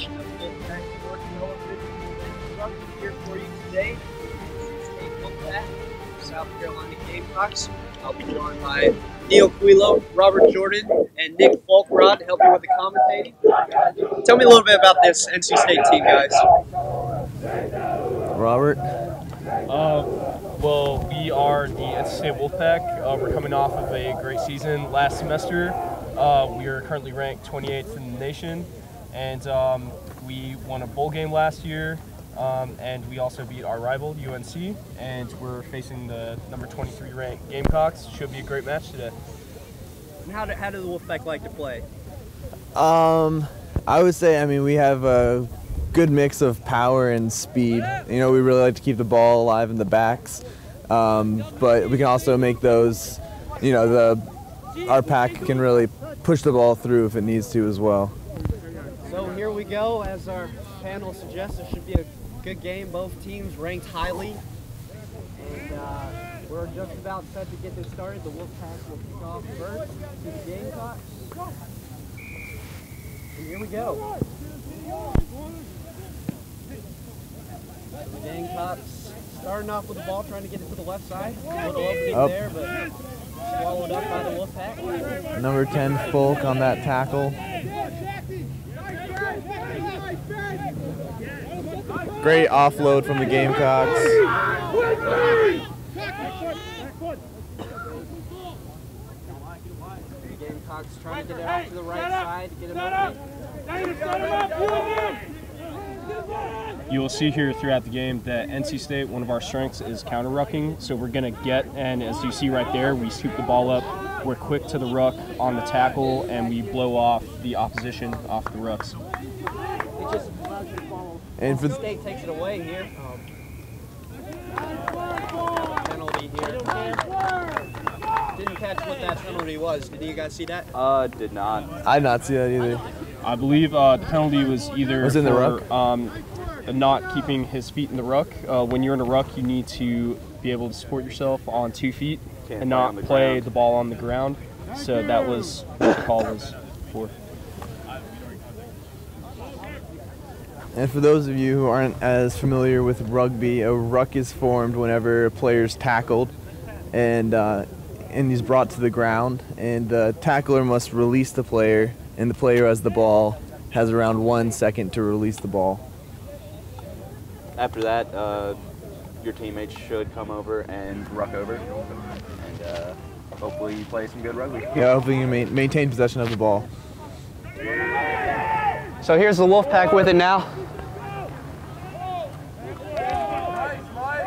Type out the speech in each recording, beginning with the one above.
edition of Wolfpack Sports Television. Rugby here for you today. State Wolfpack, South Carolina Gamecocks. I'll be joined by Neil Quilo, Robert Jordan, and Nick Falkrod to help me with the commentating. Tell me a little bit about this NC State team, guys. Robert? Well, we are the NC State Wolfpack. We're coming off of a great season last semester. We are currently ranked 28th in the nation, and we won a bowl game last year, and we also beat our rival, UNC, and we're facing the number 23 ranked Gamecocks. Should be a great match today. And how do the Wolfpack like to play? I would say, we have a good mix of power and speed. We really like to keep the ball alive in the backs, but we can also make those, our pack can really push the ball through if it needs to as well. So here we go. As our panel suggests, it should be a good game. Both teams ranked highly, and we're just about set to get this started. The Wolfpack will kick off first to the Gamecocks. And here we go. The Gamecocks starting off with the ball, trying to get it to the left side. A little opening there, but swallowed up by the Wolfpack. Number 10 Folk on that tackle. Great offload from the Gamecocks. The Gamecocks trying to get it out to the right side to get it open. You will see here throughout the game that NC State, one of our strengths is counter-rucking, so we're going to get, and as you see right there, we scoop the ball up, we're quick to the ruck on the tackle, and we blow off the opposition off the rucks. It just allows you to follow. And for State takes it away here. Penalty here. Didn't catch what that penalty was. Did you guys see that? Did not. I did not see that either. I believe the penalty was either in the for ruck? Not keeping his feet in the ruck. When you're in a ruck, you need to be able to support yourself on 2 feet and not play the ball on the ground. So that was what the call was for. And for those of you who aren't as familiar with rugby, a ruck is formed whenever a player's tackled and he's brought to the ground, and the tackler must release the player, and the player who has the ball has around 1 second to release the ball. After that, your teammates should come over and ruck over, and hopefully you play some good rugby. Yeah, hopefully you maintain possession of the ball. So here's the Wolfpack with it now.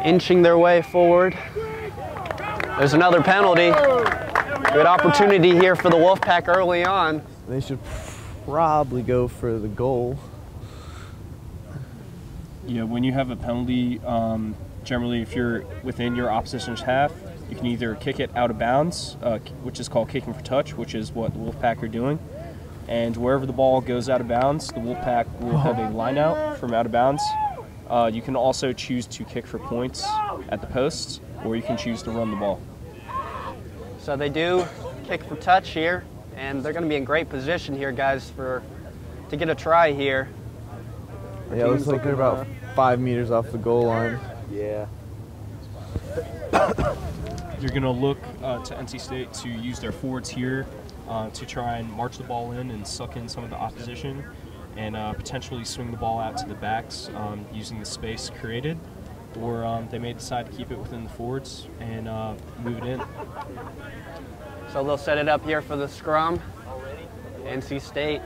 Inching their way forward. There's another penalty. Good opportunity here for the Wolfpack early on. They should probably go for the goal. Yeah, when you have a penalty, generally if you're within your opposition's half, you can either kick it out of bounds, which is called kicking for touch, which is what the Wolfpack are doing. And wherever the ball goes out of bounds, the Wolfpack will have a line out from out of bounds. You can also choose to kick for points at the posts, or you can choose to run the ball. So they do kick for touch here, and they're going to be in great position here, guys, to get a try here. Yeah, it looks like they're about 5 meters off the goal line. Yeah. You're going to look to NC State to use their forwards here to try and march the ball in and suck in some of the opposition, and potentially swing the ball out to the backs using the space created, or they may decide to keep it within the forwards and move it in. So they'll set it up here for the scrum. NC State,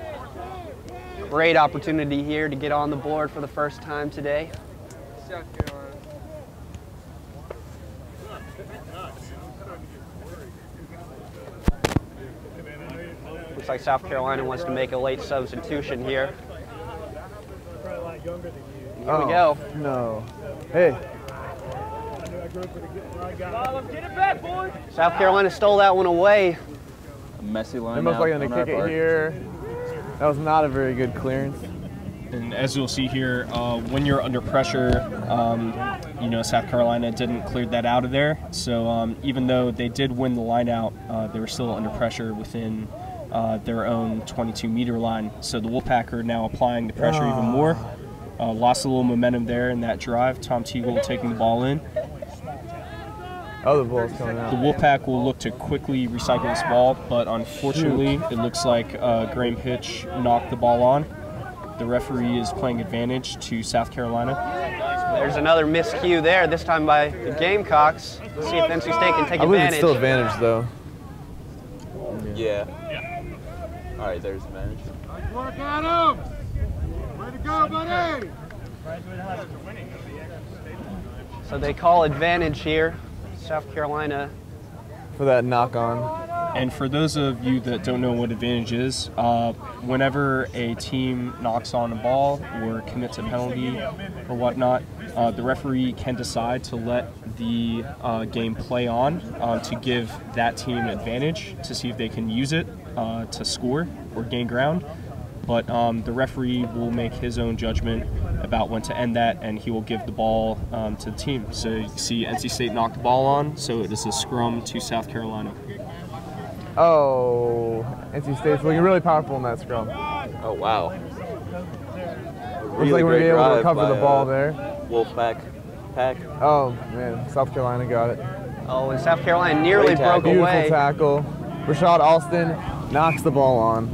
great opportunity here to get on the board for the first time today. South Carolina. Looks like South Carolina wants to make a late substitution here. And here we go. No. Hey. South Carolina stole that one away. A messy line. They're most likely going to kick it here. That was not a very good clearance. And as you'll see here, when you're under pressure, South Carolina didn't clear that out of there. So even though they did win the line out, they were still under pressure within their own 22-meter line. So the Wolfpack are now applying the pressure even more. Lost a little momentum there in that drive. Tom Teagle taking the ball in. Oh, the ball's coming out. The Wolfpack will look to quickly recycle this ball, but unfortunately, it looks like Graham Hitch knocked the ball on. The referee is playing advantage to South Carolina. There's another miscue there, this time by the Gamecocks. Let's see if NC State can take I believe advantage. it's still advantage, though. Yeah. All right, there's advantage. Nice work, Adam! Way to go, buddy! So they call advantage here. South Carolina. For that knock-on. And for those of you that don't know what advantage is, whenever a team knocks on a ball or commits a penalty or whatnot, the referee can decide to let the game play on to give that team advantage to see if they can use it to score or gain ground. But the referee will make his own judgment about when to end that, and he will give the ball to the team. So you see NC State knocked the ball on, so it is a scrum to South Carolina. Oh, NC State's looking really powerful in that scrum. Oh, wow. Looks like we're going to be able to recover the ball there. Wolfpack. Oh, man, South Carolina got it. Oh, and South Carolina nearly broke Beautiful away. tackle. Rashad Alston knocks the ball on.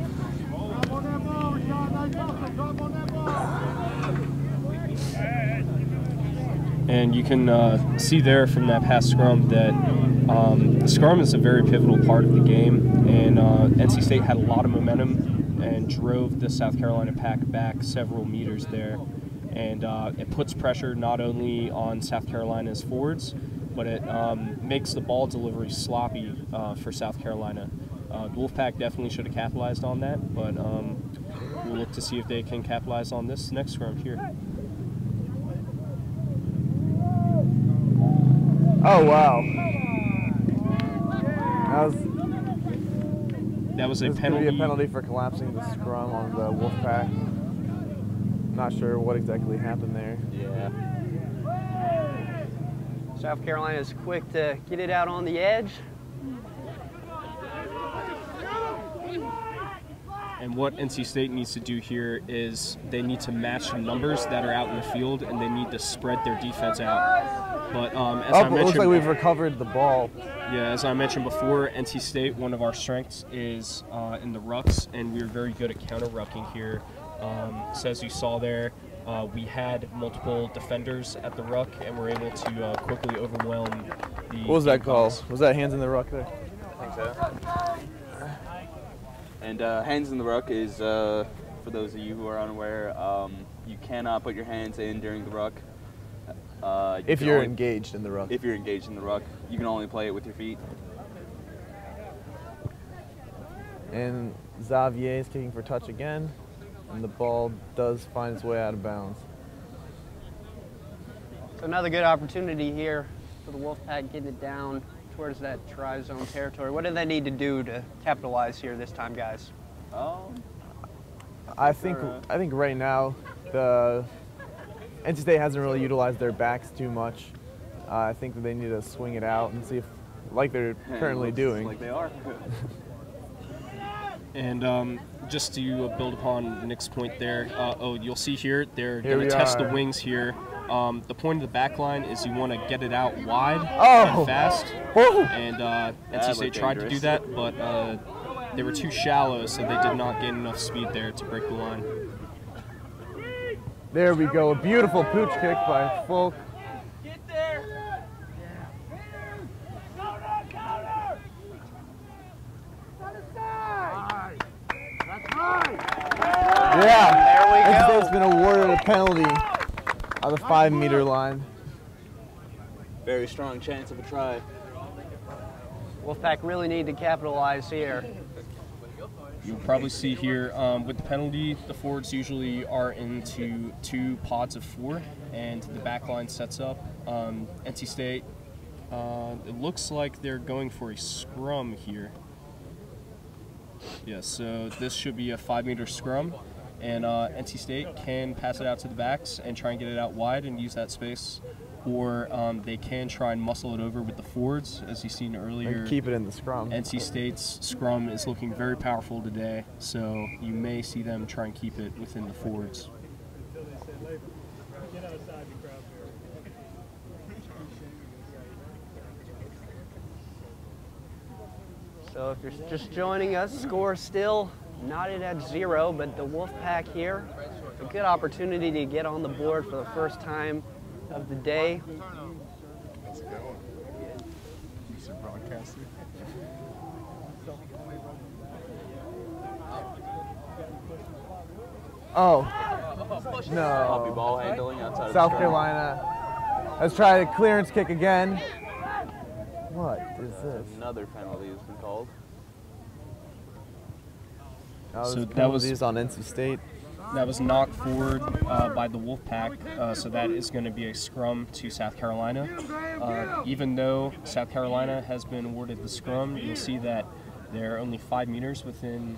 And you can see there from that past scrum that the scrum is a very pivotal part of the game, and NC State had a lot of momentum and drove the South Carolina pack back several meters there. And it puts pressure not only on South Carolina's forwards, but it makes the ball delivery sloppy for South Carolina. The Wolfpack definitely should have capitalized on that, but we'll look to see if they can capitalize on this next scrum here. Oh, wow. That was a This penalty. could be a penalty for collapsing the scrum on the Wolfpack. Not sure what exactly happened there. Yeah. South Carolina is quick to get it out on the edge. And what NC State needs to do here is they need to match the numbers that are out in the field, and they need to spread their defense out. But as I mentioned, it looks like we've recovered the ball. Yeah, as I mentioned before, NC State, one of our strengths is in the rucks, and we're very good at counter-rucking here. So as you saw there, we had multiple defenders at the ruck, and we're able to quickly overwhelm the What was that call? Gamecocks. Was that hands in the ruck there? I think so. And hands in the ruck is, for those of you who are unaware, you cannot put your hands in during the ruck. If you're engaged in the ruck. If you're engaged in the ruck, you can only play it with your feet. And Xavier is kicking for touch again, and the ball does find its way out of bounds. So another good opportunity here for the Wolfpack getting it down towards that try-zone territory. What do they need to do to capitalize here this time, guys? I think right now the NC State hasn't really utilized their backs too much. I think that they need to swing it out and see if, like they're currently doing. Like they are. And just to build upon Nick's point there, you'll see here, they're going to test the wings here. The point of the back line is you want to get it out wide and fast. And NC State tried to do that, but they were too shallow, so they did not gain enough speed there to break the line. There we go, a beautiful pooch kick by Folk. Get there! That's right! Yeah, There we NC go. State's been awarded a penalty on the 5-meter line. Very strong chance of a try. Wolfpack really need to capitalize here. You'll probably see here with the penalty, the forwards usually are into 2 pods of 4, and the back line sets up. NC State, it looks like they're going for a scrum here. Yeah, so this should be a 5-meter scrum, and NC State can pass it out to the backs and try and get it out wide and use that space or they can try and muscle it over with the forwards, as you've seen earlier. And keep it in the scrum. NC State's scrum is looking very powerful today, so you may see them try and keep it within the forwards. So if you're just joining us, score still knotted at 0, but the Wolfpack here, a good opportunity to get on the board for the first time of the day. Oh, no. Poppy ball handling outside South of the Carolina. Let's try a clearance kick again. What is this? Another penalty has been called. So that was on NC State. That was knocked forward by the Wolfpack, so that is going to be a scrum to South Carolina. Even though South Carolina has been awarded the scrum, you'll see that they're only 5 meters within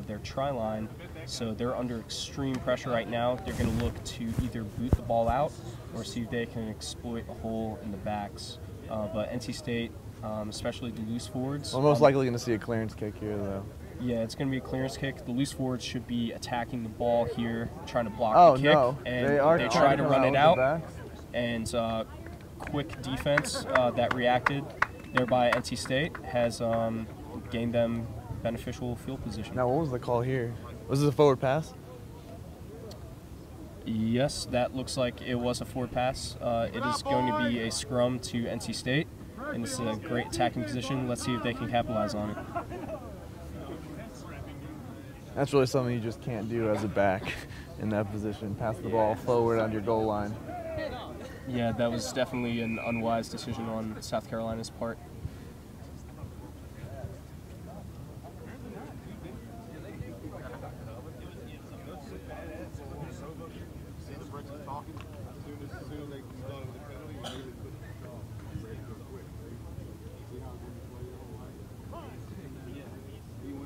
their try line, so they're under extreme pressure right now. They're going to look to either boot the ball out or see if they can exploit a hole in the backs. But NC State, especially the loose forwards. We're most likely going to see a clearance kick here, though. Yeah, it's going to be a clearance kick. The loose forwards should be attacking the ball here, trying to block the kick. No. And they try to run it out. The And quick defense that reacted there by NC State has gained them beneficial field position. Now, what was the call here? Was this a forward pass? Yes, that looks like it was a forward pass. It is going to be a scrum to NC State, and it's a great attacking position. Let's see if they can capitalize on it. That's really something you just can't do as a back in that position. Pass the ball forward on your goal line. Yeah, that was definitely an unwise decision on South Carolina's part.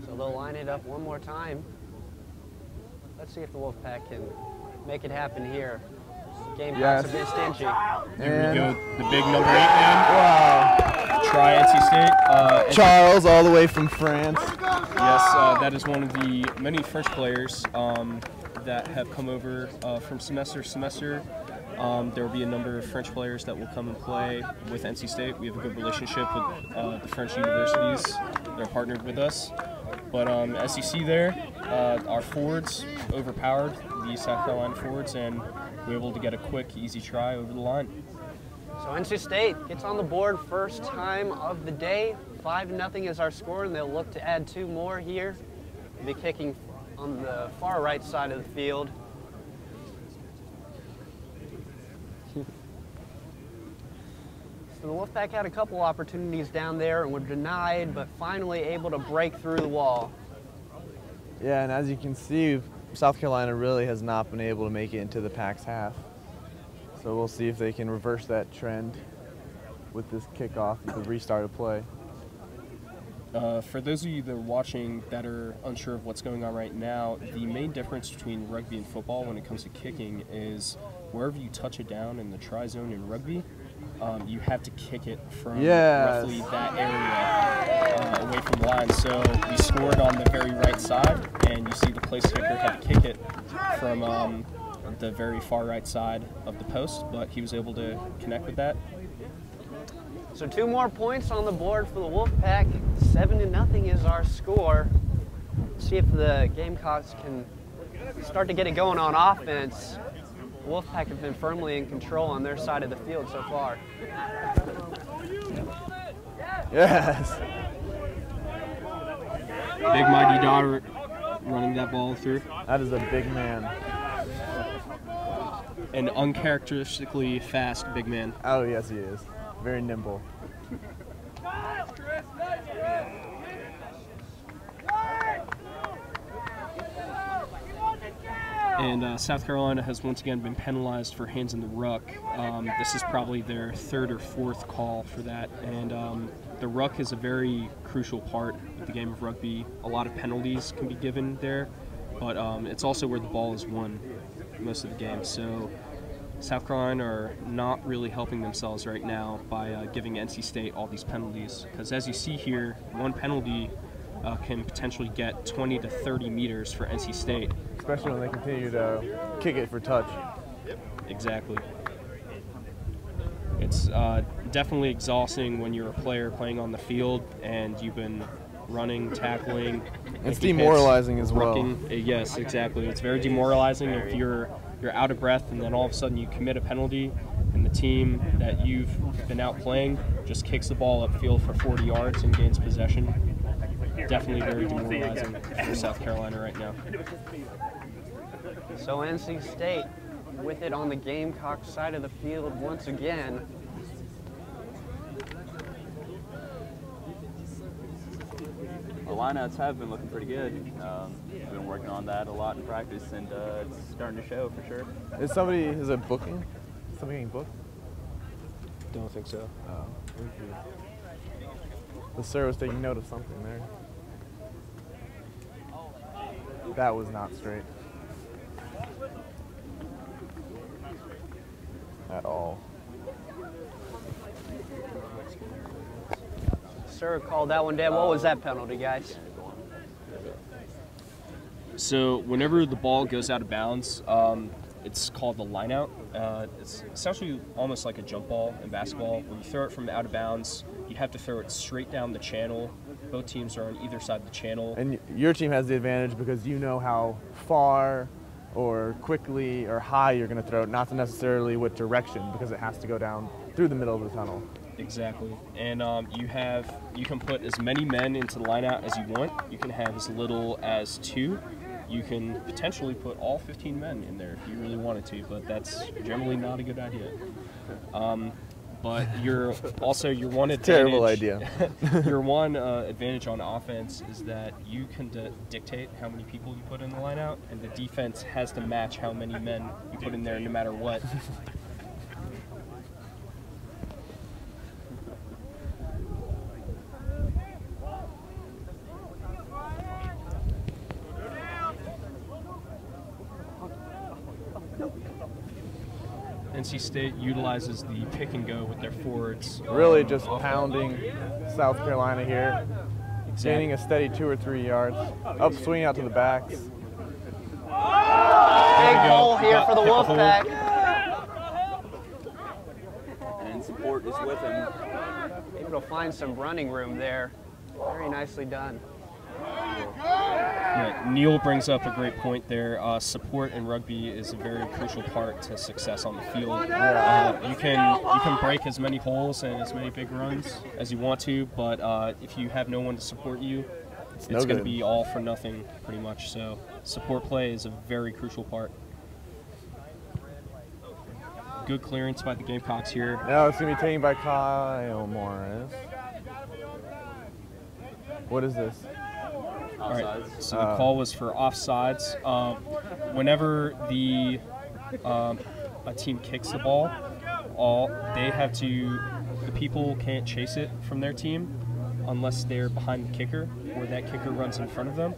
So they'll line it up one more time. Let's see if the Wolfpack can make it happen here. Gamecocks a bit stingy. Here we go, the big number 8 man. Wow. Try NC State. Charles, all the way from France. Yes, that is one of the many French players that have come over from semester to semester. There will be a number of French players that will come and play with NC State. We have a good relationship with the French universities. They're partnered with us. But as you see there, our forwards overpowered the South Carolina forwards, and we were able to get a quick, easy try over the line. So NC State gets on the board first time of the day. 5-0 is our score, and they'll look to add 2 more here. They'll be kicking on the far right side of the field. So the Wolfpack had a couple opportunities down there and were denied, but finally able to break through the wall. Yeah, and as you can see, South Carolina really has not been able to make it into the Pack's half. So we'll see if they can reverse that trend with this kickoff at the restart of play. For those of you that are watching that are unsure of what's going on right now, the main difference between rugby and football when it comes to kicking is wherever you touch it down in the try zone in rugby, you have to kick it from roughly that area away from the line. So we scored on the very right side, and you see the place kicker had to kick it from the very far right side of the post, but he was able to connect with that. So 2 more points on the board for the Wolfpack. 7-0 is our score. See if the Gamecocks can start to get it going on offense. The Wolfpack have been firmly in control on their side of the field so far. Yes. Big mighty daughter running that ball through. That is a big man. An uncharacteristically fast big man. Oh, yes, he is. Very nimble. And South Carolina has once again been penalized for hands in the ruck. This is probably their 3rd or 4th call for that. And the ruck is a very crucial part of the game of rugby. A lot of penalties can be given there, but it's also where the ball is won most of the game. So South Carolina are not really helping themselves right now by giving NC State all these penalties. Because as you see here, one penalty can potentially get 20 to 30 meters for NC State. Especially when they continue to kick it for touch. Exactly. It's definitely exhausting when you're a player playing on the field and you've been running, tackling. It's demoralizing as well. Yes, exactly. It's very demoralizing if you're out of breath and then all of a sudden you commit a penalty and the team that you've been out playing just kicks the ball upfield for 40 yards and gains possession. Definitely very demoralizing for South Carolina right now. So NC State with it on the Gamecocks side of the field once again. The lineouts have been looking pretty good. We've been working on that a lot in practice, and it's starting to show for sure. Is it booking? Is somebody getting booked? Don't think so. Oh, the sir was taking note of something there. That was not straight. At all. Sir called that one down. What was that penalty, guys? So whenever the ball goes out of bounds, it's called the line out. It's essentially almost like a jump ball in basketball. When you throw it from out of bounds, you have to throw it straight down the channel. Both teams are on either side of the channel. And your team has the advantage because you know how far or quickly or high you're going to throw it, not necessarily what direction, because it has to go down through the middle of the tunnel. Exactly. And you can put as many men into the line out as you want. You can have as little as 2. You can potentially put all 15 men in there if you really wanted to, but that's generally not a good idea. But your one advantage. Terrible idea. Your one advantage on offense is that you can dictate how many people you put in the line out, and the defense has to match how many men you put in there no matter what. NC State utilizes the pick and go with their forwards. Really just pounding South Carolina here. Exactly. Gaining a steady 2 or 3 yards. Up, swing out to the backs. Big goal here for the Wolfpack. And support is with him. Able to find some running room there. Very nicely done. Yeah, Neil brings up a great point there. Support in rugby is a very crucial part to success on the field. You can break as many holes and as many big runs as you want to, but if you have no one to support you, it's going to be all for nothing pretty much. So support play is a very crucial part. Good clearance by the Gamecocks here. Now it's going to be taken by Kyle Morris. What is this? All right, so the call was for offsides. Whenever a team kicks the ball, the people can't chase it from their team unless they're behind the kicker or that kicker runs in front of them.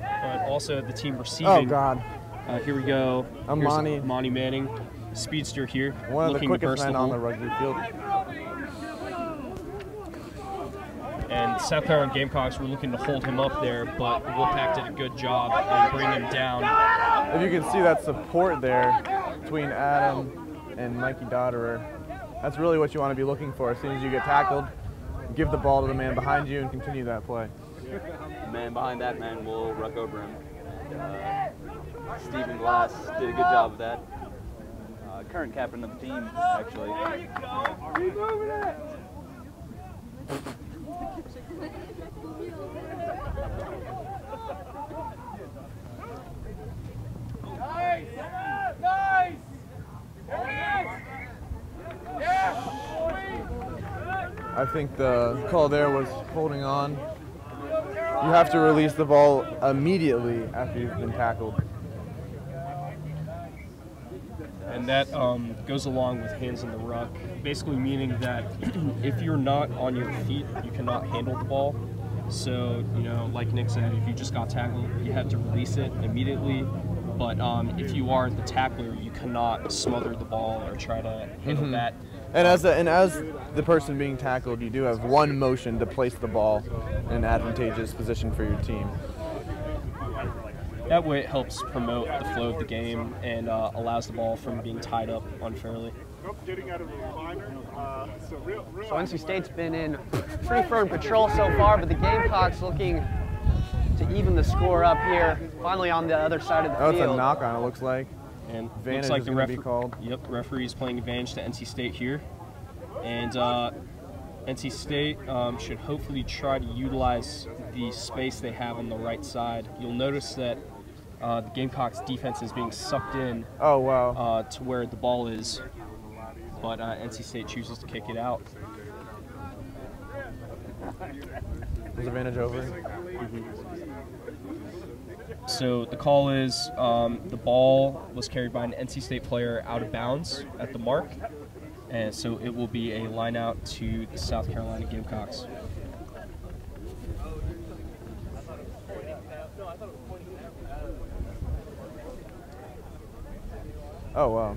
But also the team receiving. Oh God! Here we go. Here's Monty Manning, speedster here, one of the looking to quickest burst men the on hole. the rugby field. And South Carolina Gamecocks were looking to hold him up there, but Wolfpack did a good job and bring him down. If you can see that support there between Adam and Mikey Dodderer, that's really what you want to be looking for. As soon as you get tackled, give the ball to the man behind you and continue that play. The man behind that man will ruck over him. Stephen Glass did a good job of that. Current captain of the team, actually. I think the call there was holding on. You have to release the ball immediately after you've been tackled. And that goes along with hands in the ruck, basically meaning that if you're not on your feet, you cannot handle the ball. So, like Nick said, if you just got tackled, you have to release it immediately. But if you are the tackler, you cannot smother the ball or try to handle that. And as the person being tackled, you do have one motion to place the ball in an advantageous position for your team. That way it helps promote the flow of the game and allows the ball from being tied up unfairly. So NC State's been in pretty firm control so far, but the Gamecocks looking to even the score up here, finally on the other side of the field. Oh, it's a knock on, it looks like. And advantage looks like is the going to be called. Yep, referee is playing advantage to NC State here. And NC State should hopefully try to utilize the space they have on the right side. You'll notice that the Gamecocks defense is being sucked in to where the ball is, but NC State chooses to kick it out. Was advantage over? So the call is the ball was carried by an NC State player out of bounds at the mark, and so it will be a line out to the South Carolina Gamecocks. Oh, wow.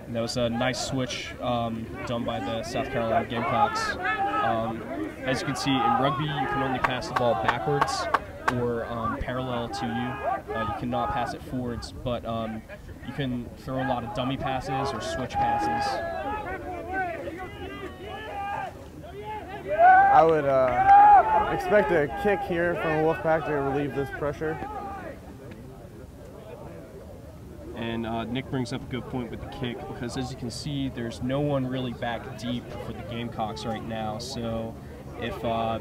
And that was a nice switch done by the South Carolina Gamecocks. As you can see, in rugby, you can only pass the ball backwards or parallel to you. You cannot pass it forwards, but you can throw a lot of dummy passes or switch passes. I would expect a kick here from Wolfpack to relieve this pressure. And Nick brings up a good point with the kick, because as you can see, there's no one really back deep for the Gamecocks right now. So if the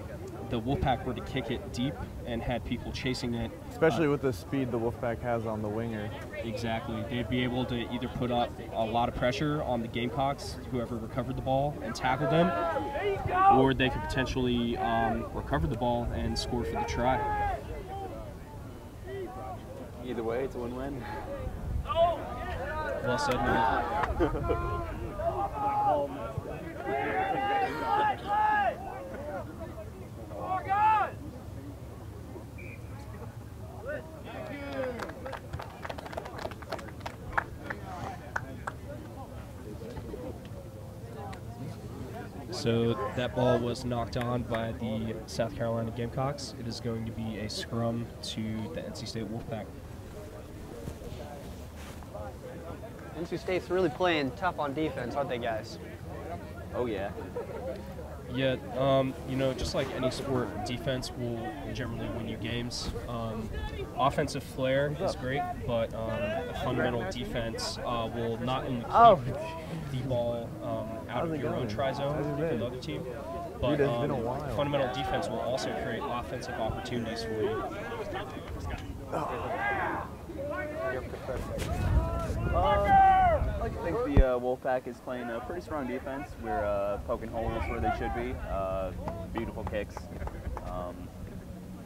Wolfpack were to kick it deep and had people chasing it, especially with the speed the Wolfpack has on the winger. Exactly. They'd be able to either put up a lot of pressure on the Gamecocks, whoever recovered the ball, and tackle them, or they could potentially recover the ball and score for the try. Either way, it's a win-win. Well said, man. So that ball was knocked on by the South Carolina Gamecocks. It is going to be a scrum to the NC State Wolfpack. NC State's really playing tough on defense, aren't they, guys? Oh, yeah. Yeah, you know, just like any sport, defense will generally win you games. Offensive flair is great, but fundamental defense will not only keep the ball out of your own try zone for the other team, but fundamental defense will also create offensive opportunities for you. I like to think the Wolfpack is playing a pretty strong defense. We're poking holes where they should be. Beautiful kicks.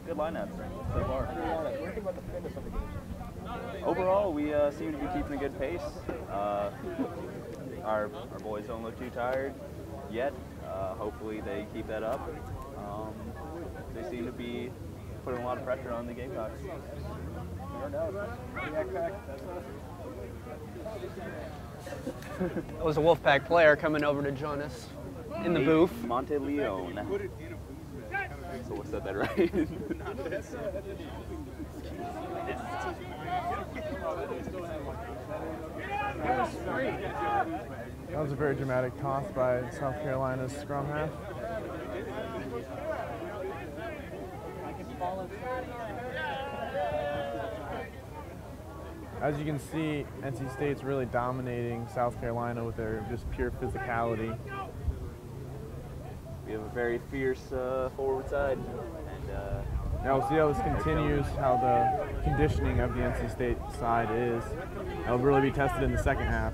Good lineup so far. Overall, we seem to be keeping a good pace. Our boys don't look too tired yet. Hopefully they keep that up. They seem to be putting a lot of pressure on the Gamecocks. That was a Wolfpack player coming over to join us in the booth. Monte Leon. So I said that right. That was a very dramatic toss by South Carolina's scrum half. As you can see, NC State's really dominating South Carolina with their just pure physicality. We have a very fierce forward side. And, now we'll see how this continues, how the conditioning of the NC State side is. That'll really be tested in the second half.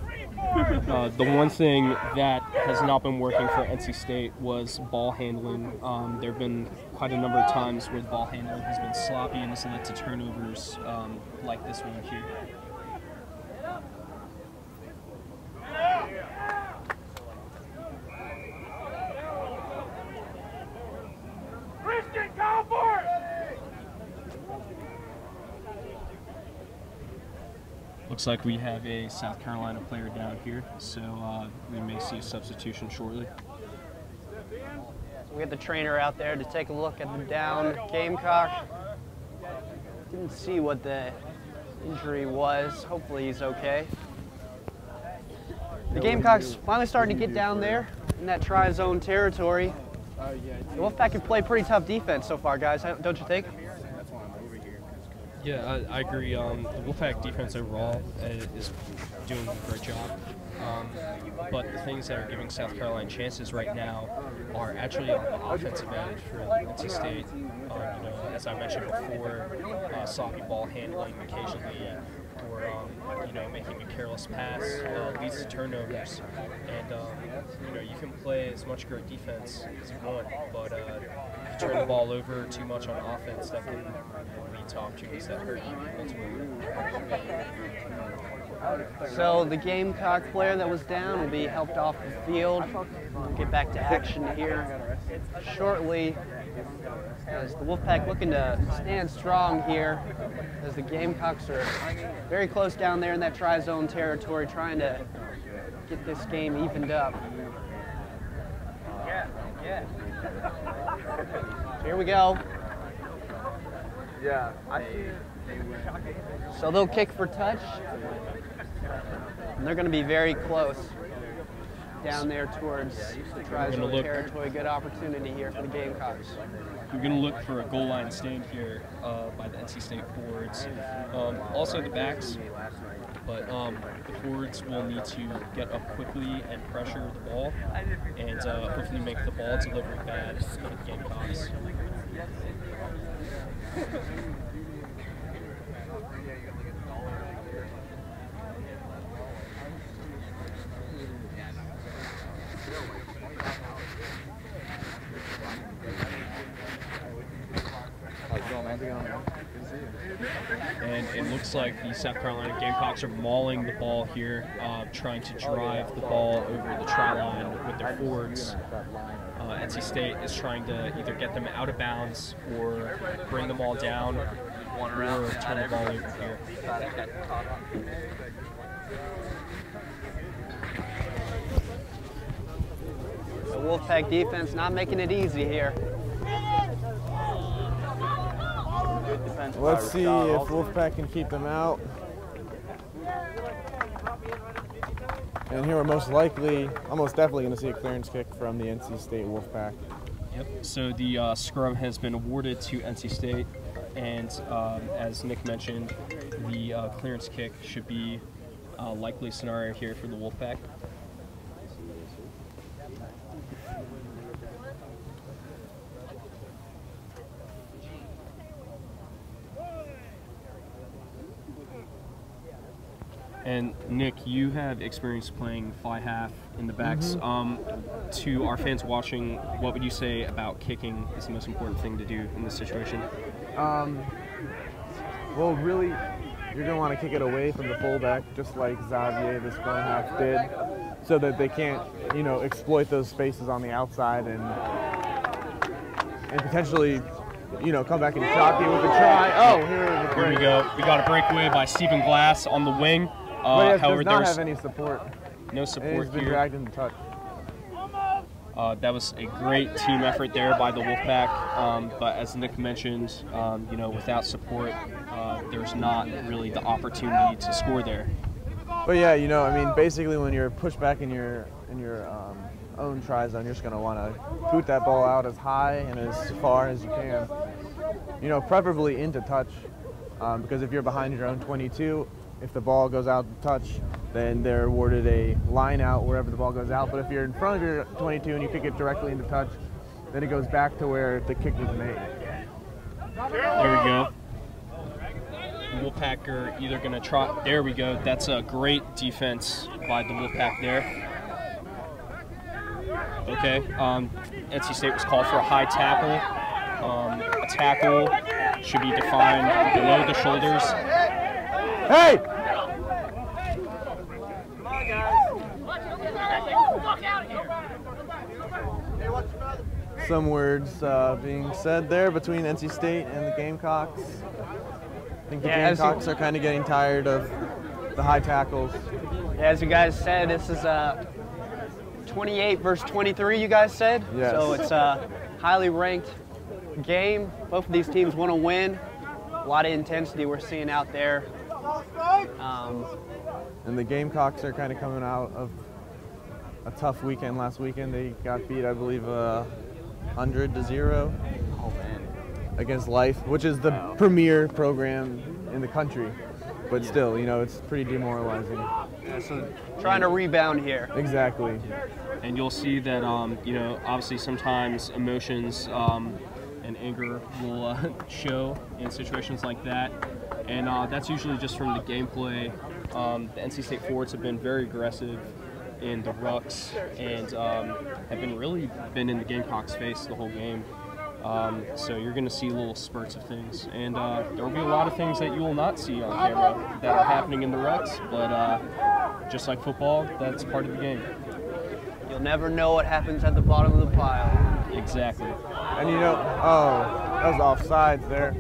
The one thing that has not been working for NC State was ball handling. There have been quite a number of times where the ball handling has been sloppy and has led to turnovers like this one here. Christian, go looks like we have a South Carolina player down here, so we may see a substitution shortly. So we got the trainer out there to take a look at the down Gamecock. Didn't see what the injury was. Hopefully he's okay. The Gamecocks finally starting to get down there in that tri-zone territory. The Wolfpack have played pretty tough defense so far, guys, don't you think? Yeah, I agree. The Wolfpack defense overall is doing a great job. But the things that are giving South Carolina chances right now are actually on the offensive end for NC State. As I mentioned before, sloppy ball handling occasionally, or making a careless pass leads to turnovers. And you can play as much great defense as you want, but if you turn the ball over too much on offense, that can lead to opportunities that hurt you ultimately. So the Gamecock player that was down will be helped off the field. We'll get back to action here shortly, as the Wolfpack looking to stand strong here, as the Gamecocks are very close down there in that tri-zone territory, trying to get this game evened up. So here we go. Yeah, I see. So they'll kick for touch, and they're going to be very close down there towards the tri-zone territory. Good opportunity here for the Gamecocks. We're going to look for a goal line stand here by the NC State forwards. Also the backs, but the forwards will need to get up quickly and pressure the ball, and hopefully make the ball delivery bad for the Gamecocks. And it looks like the South Carolina Gamecocks are mauling the ball here, trying to drive the ball over the try line with their forwards. NC State is trying to either get them out of bounds or bring them all down, or turn the ball over here. The Wolfpack defense not making it easy here. Let's see if Wolfpack can keep them out. And here we're most definitely going to see a clearance kick from the NC State Wolfpack. Yep, so the scrum has been awarded to NC State, and as Nick mentioned, the clearance kick should be a likely scenario here for the Wolfpack. And Nick, you have experience playing fly half in the backs. To our fans watching, what would you say about kicking is the most important thing to do in this situation? Well, really, you're going to want to kick it away from the fullback, just like Xavier, the scrum half, did, so that they can't, exploit those spaces on the outside and potentially, come back and shock you with a try. Oh, here we go. We got a breakaway by Stephen Glass on the wing. However, does not have any support. No support here. He's been dragged into touch. That was a great team effort there by the Wolfpack, but as Nick mentioned, without support, there's not really the opportunity to score there. But yeah, basically when you're pushed back in your own try zone, you're just going to want to boot that ball out as high and as far as you can. Preferably into touch, because if you're behind your own 22, if the ball goes out to touch, then they're awarded a line out wherever the ball goes out. But if you're in front of your 22 and you kick it directly into touch, then it goes back to where the kick was made. There we go. Wolfpack are either going to try. There we go. That's a great defense by the Wolfpack there. Okay. NC State was called for a high tackle. A tackle should be defined below the shoulders. Hey! Come on, guys. Walk out of here. Some words being said there between NC State and the Gamecocks. I think the Gamecocks are kind of getting tired of the high tackles. Yeah, as you guys said, this is 28 versus 23, you guys said? Yes. So it's a highly ranked game. Both of these teams want to win. A lot of intensity we're seeing out there. And the Gamecocks are kind of coming out of a tough weekend last weekend. They got beat, I believe, 100-0 against Life, which is the premier program in the country. But still, you know, it's pretty demoralizing. Yeah, so trying to rebound here. Exactly. And you'll see that, you know, obviously sometimes emotions and anger will show in situations like that. And that's usually just from the gameplay. The NC State forwards have been very aggressive in the rucks and have been in the Gamecocks' face the whole game. So you're going to see little spurts of things, and there will be a lot of things that you will not see on camera that are happening in the rucks, but just like football, that's part of the game. You'll never know what happens at the bottom of the pile. Exactly. And you know, oh, that was offsides there.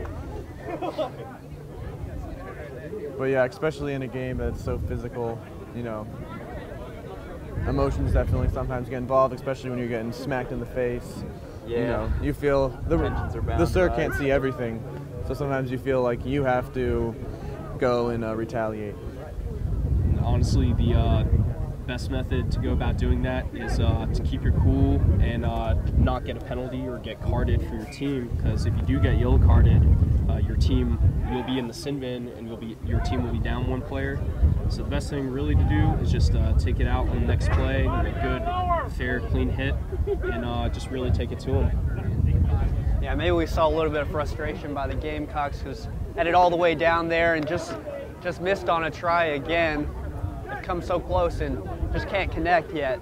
But yeah, especially in a game that's so physical, you know, emotions definitely sometimes get involved, especially when you're getting smacked in the face. Yeah. You know, you feel the sir can't see everything, so sometimes you feel like you have to go and retaliate. Honestly, the best method to go about doing that is to keep your cool and not get a penalty or get carded for your team, because if you do get yellow carded, you'll be in the sin bin and your team will be down one player. So the best thing really to do is just take it out on the next play, a good, fair, clean hit, and just really take it to them. Yeah, maybe we saw a little bit of frustration by the Gamecocks, because headed all the way down there and just missed on a try again. They've come so close and just can't connect yet.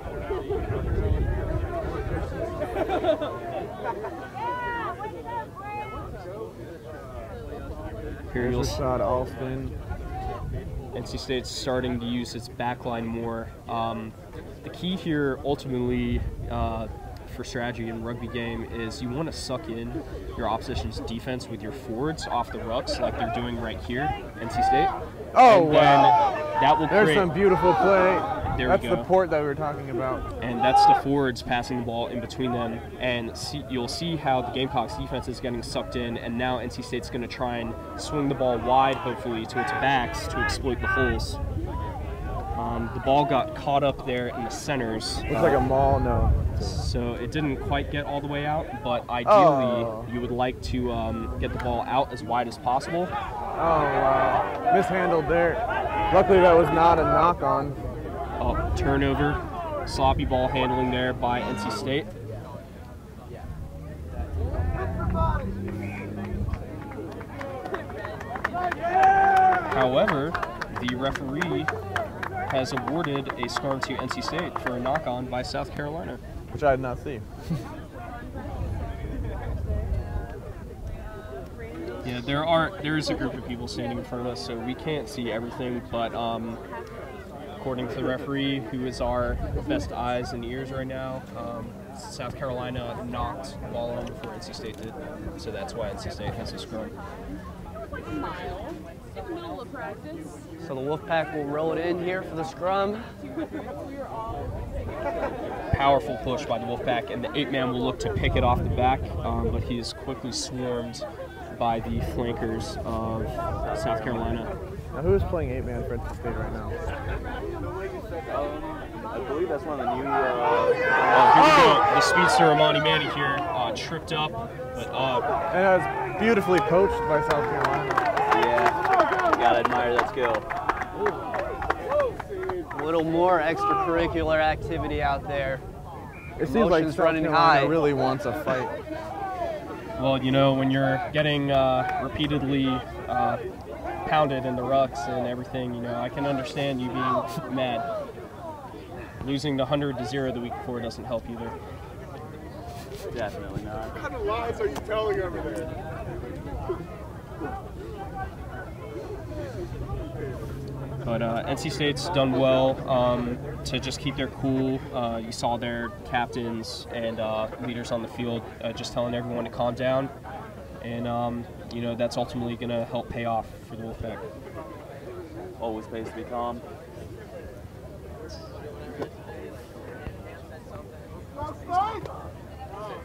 Here's a shot, Alston. NC State's starting to use its backline more. The key here, ultimately, for strategy in rugby game is you want to suck in your opposition's defense with your forwards off the rucks, like they're doing right here, NC State. Oh, and wow. That will There's create some beautiful play. That's the port that we were talking about. And that's the forwards passing the ball in between them. And you'll see how the Gamecocks defense is getting sucked in, and now NC State's going to try and swing the ball wide, hopefully, to its backs to exploit the holes. The ball got caught up there in the centers. Looks like a maul, no. So it didn't quite get all the way out, but ideally you would like to get the ball out as wide as possible. Oh, wow. Mishandled there. Luckily that was not a knock-on. Turnover, sloppy ball handling there by NC State. However, the referee has awarded a storm to NC State for a knock-on by South Carolina. Which I did not see. Yeah, there is a group of people standing in front of us, so we can't see everything, but according to the referee, who is our best eyes and ears right now, South Carolina knocked the ball in before NC State did, so that's why NC State has a scrum. So the Wolfpack will roll it in here for the scrum. Powerful push by the Wolfpack, and the 8-man will look to pick it off the back, but he is quickly swarmed by the flankers of South Carolina. Now, who is playing 8-man for NC State right now? I believe that's one of the new. Here we go. The speedster Amani Manny here tripped up, but and that was beautifully coached by South Carolina. Yeah, you gotta admire that skill. A little more extracurricular activity out there. It seems like South running Carolina high. really wants a fight. well, you know, when you're getting repeatedly pounded in the rucks and everything, you know, I can understand you being mad. Losing the 100-0 the week before doesn't help either. Definitely not. What kind of lies are you telling over there? But NC State's done well to just keep their cool. You saw their captains and leaders on the field just telling everyone to calm down. And, you know, that's ultimately going to help pay off for the Wolfpack. always pays to be calm.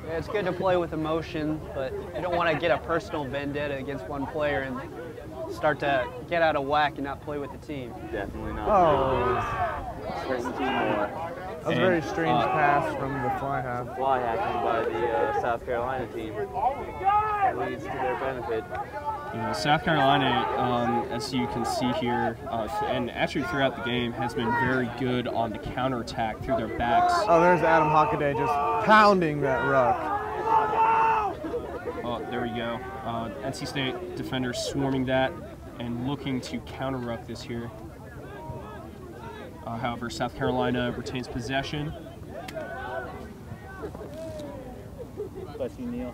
Yeah, it's good to play with emotion, but you don't want to get a personal vendetta against one player and start to get out of whack and not play with the team. Definitely not. Oh. Straighten the team more. That was a very strange pass from the fly half. Fly hacking by the South Carolina team. That leads to their benefit. You know, South Carolina, as you can see here, and actually throughout the game, has been very good on the counterattack through their backs. Oh, there's Adam Hockaday just pounding that ruck. Oh, there we go. NC State defenders swarming that and looking to counter ruck this here. However, South Carolina retains possession. Bless you, Neil.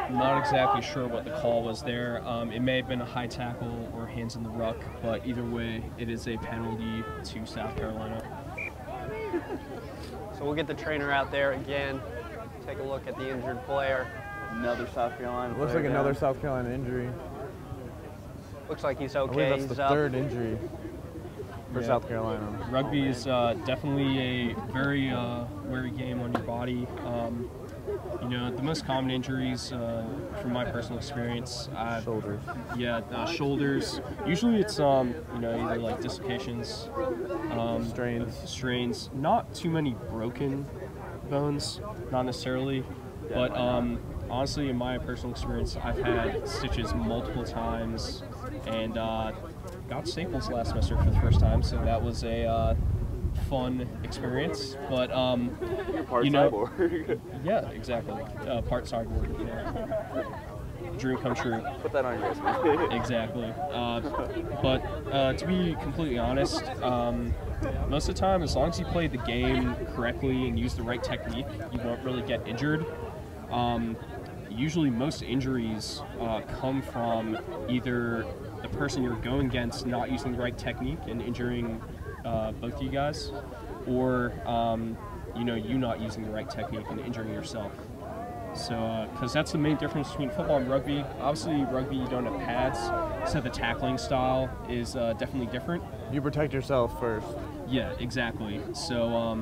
Not exactly sure what the call was there. It may have been a high tackle or hands in the ruck, but either way, it is a penalty to South Carolina. So we'll get the trainer out there again, take a look at the injured player. Another South Carolina Looks like another South Carolina injury. Looks like he's I okay. believe that's He's the up. third injury for Yeah. South Carolina. Rugby is definitely a very wary game on your body. You know, the most common injuries, from my personal experience, Shoulders. Yeah, shoulders. Usually it's you know, either like dislocations, strains. Not too many broken bones, not necessarily, but honestly, in my personal experience, I've had stitches multiple times, and got staples last semester for the first time, so that was a fun experience. But You're part you know, cyborg. yeah, exactly. Part cyborg. Yeah. Dream come true. Put that on your resume. Exactly. But to be completely honest, most of the time, as long as you play the game correctly and use the right technique, you won't really get injured. Usually most injuries come from either the person you're going against not using the right technique and injuring both of you guys, or you know, you not using the right technique and injuring yourself. So, because that's the main difference between football and rugby. Obviously, rugby, you don't have pads, so the tackling style is definitely different. You protect yourself first. Yeah, exactly. So,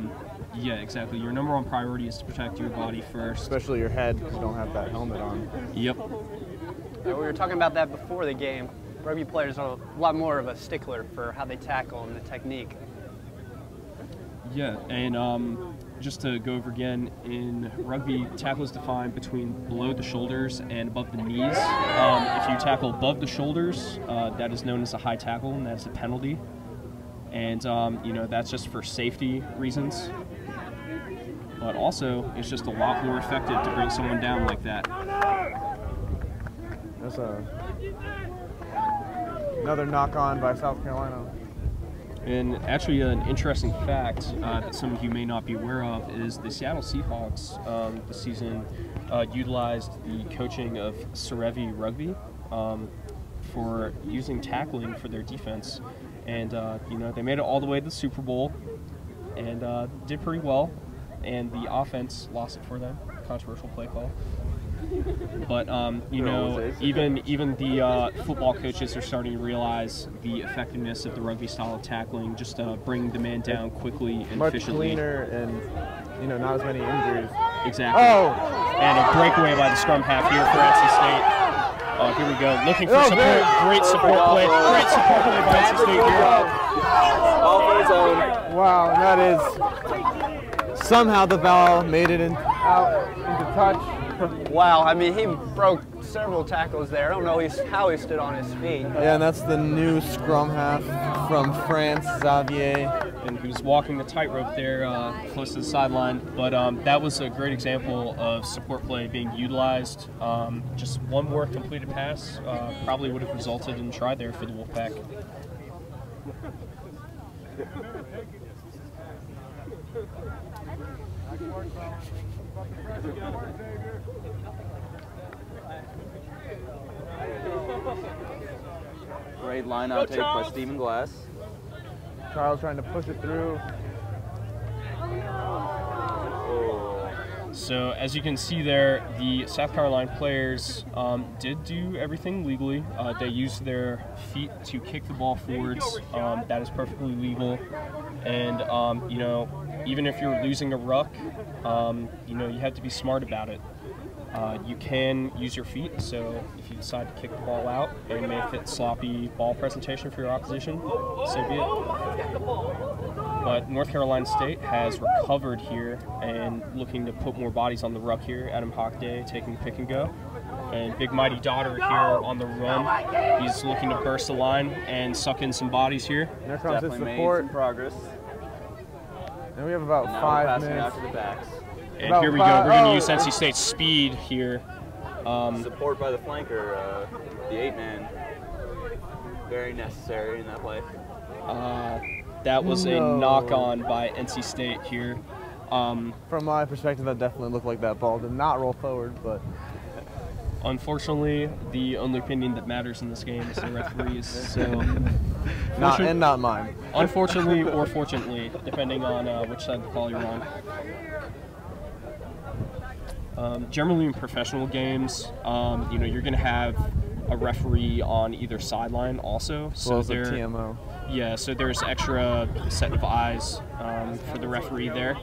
yeah, exactly. Your number one priority is to protect your body first. Especially your head, because you don't have that helmet on. Yep. We were talking about that before the game. Rugby players are a lot more of a stickler for how they tackle and the technique. Yeah, and just to go over again, in rugby, tackle is defined between below the shoulders and above the knees. If you tackle above the shoulders, that is known as a high tackle, and that's a penalty. And you know, that's just for safety reasons. But also, it's just a lot more effective to bring someone down like that. That's another knock on by South Carolina. And actually, an interesting fact that some of you may not be aware of is the Seattle Seahawks this season utilized the coaching of Serevi Rugby for using tackling for their defense. And, you know, they made it all the way to the Super Bowl and did pretty well. And the offense lost it for them. Controversial play call. But you know, even the football coaches are starting to realize the effectiveness of the rugby style of tackling, just bringing the man down quickly and Much efficiently. cleaner and, you know, not as many injuries. Exactly. Oh! And a breakaway by the scrum half here for NC State. Here we go, looking for support. Great support play. Great support play by NC State here. All for his own. Wow, and that is somehow the foul made it out into touch. Wow, I mean, he broke several tackles there. I don't know how he stood on his feet. Yeah, and that's the new scrum half from France, Xavier. And he was walking the tightrope there close to the sideline. But that was a great example of support play being utilized. Just one more completed pass probably would have resulted in a try there for the Wolfpack. Great line out take by Stephen Glass. Charles trying to push it through. So as you can see there, the South Carolina players did do everything legally. They used their feet to kick the ball forwards. That is perfectly legal. And you know, even if you're losing a ruck, you know, you have to be smart about it. You can use your feet, so if you decide to kick the ball out and make it sloppy ball presentation for your opposition, so be it. But North Carolina State has recovered here and looking to put more bodies on the ruck here. Adam Hockday taking pick and go. And Big Mighty Daughter here on the run. He's looking to burst the line and suck in some bodies here. There comes his support. Made some progress. And we have about 5 minutes. Out to the backs. And here we go. We're going to use NC State's speed here. Support by the flanker, the 8-man. Very necessary in that play. That was a knock-on by NC State here. From my perspective, that definitely looked like that ball did not roll forward, but unfortunately, the only opinion that matters in this game is the referees. So, not mine. Unfortunately or fortunately, depending on which side of the call you're on. Generally, in professional games, you know, you're going to have a referee on either sideline also. So there, TMO. Yeah, so there's extra set of eyes for the referee there.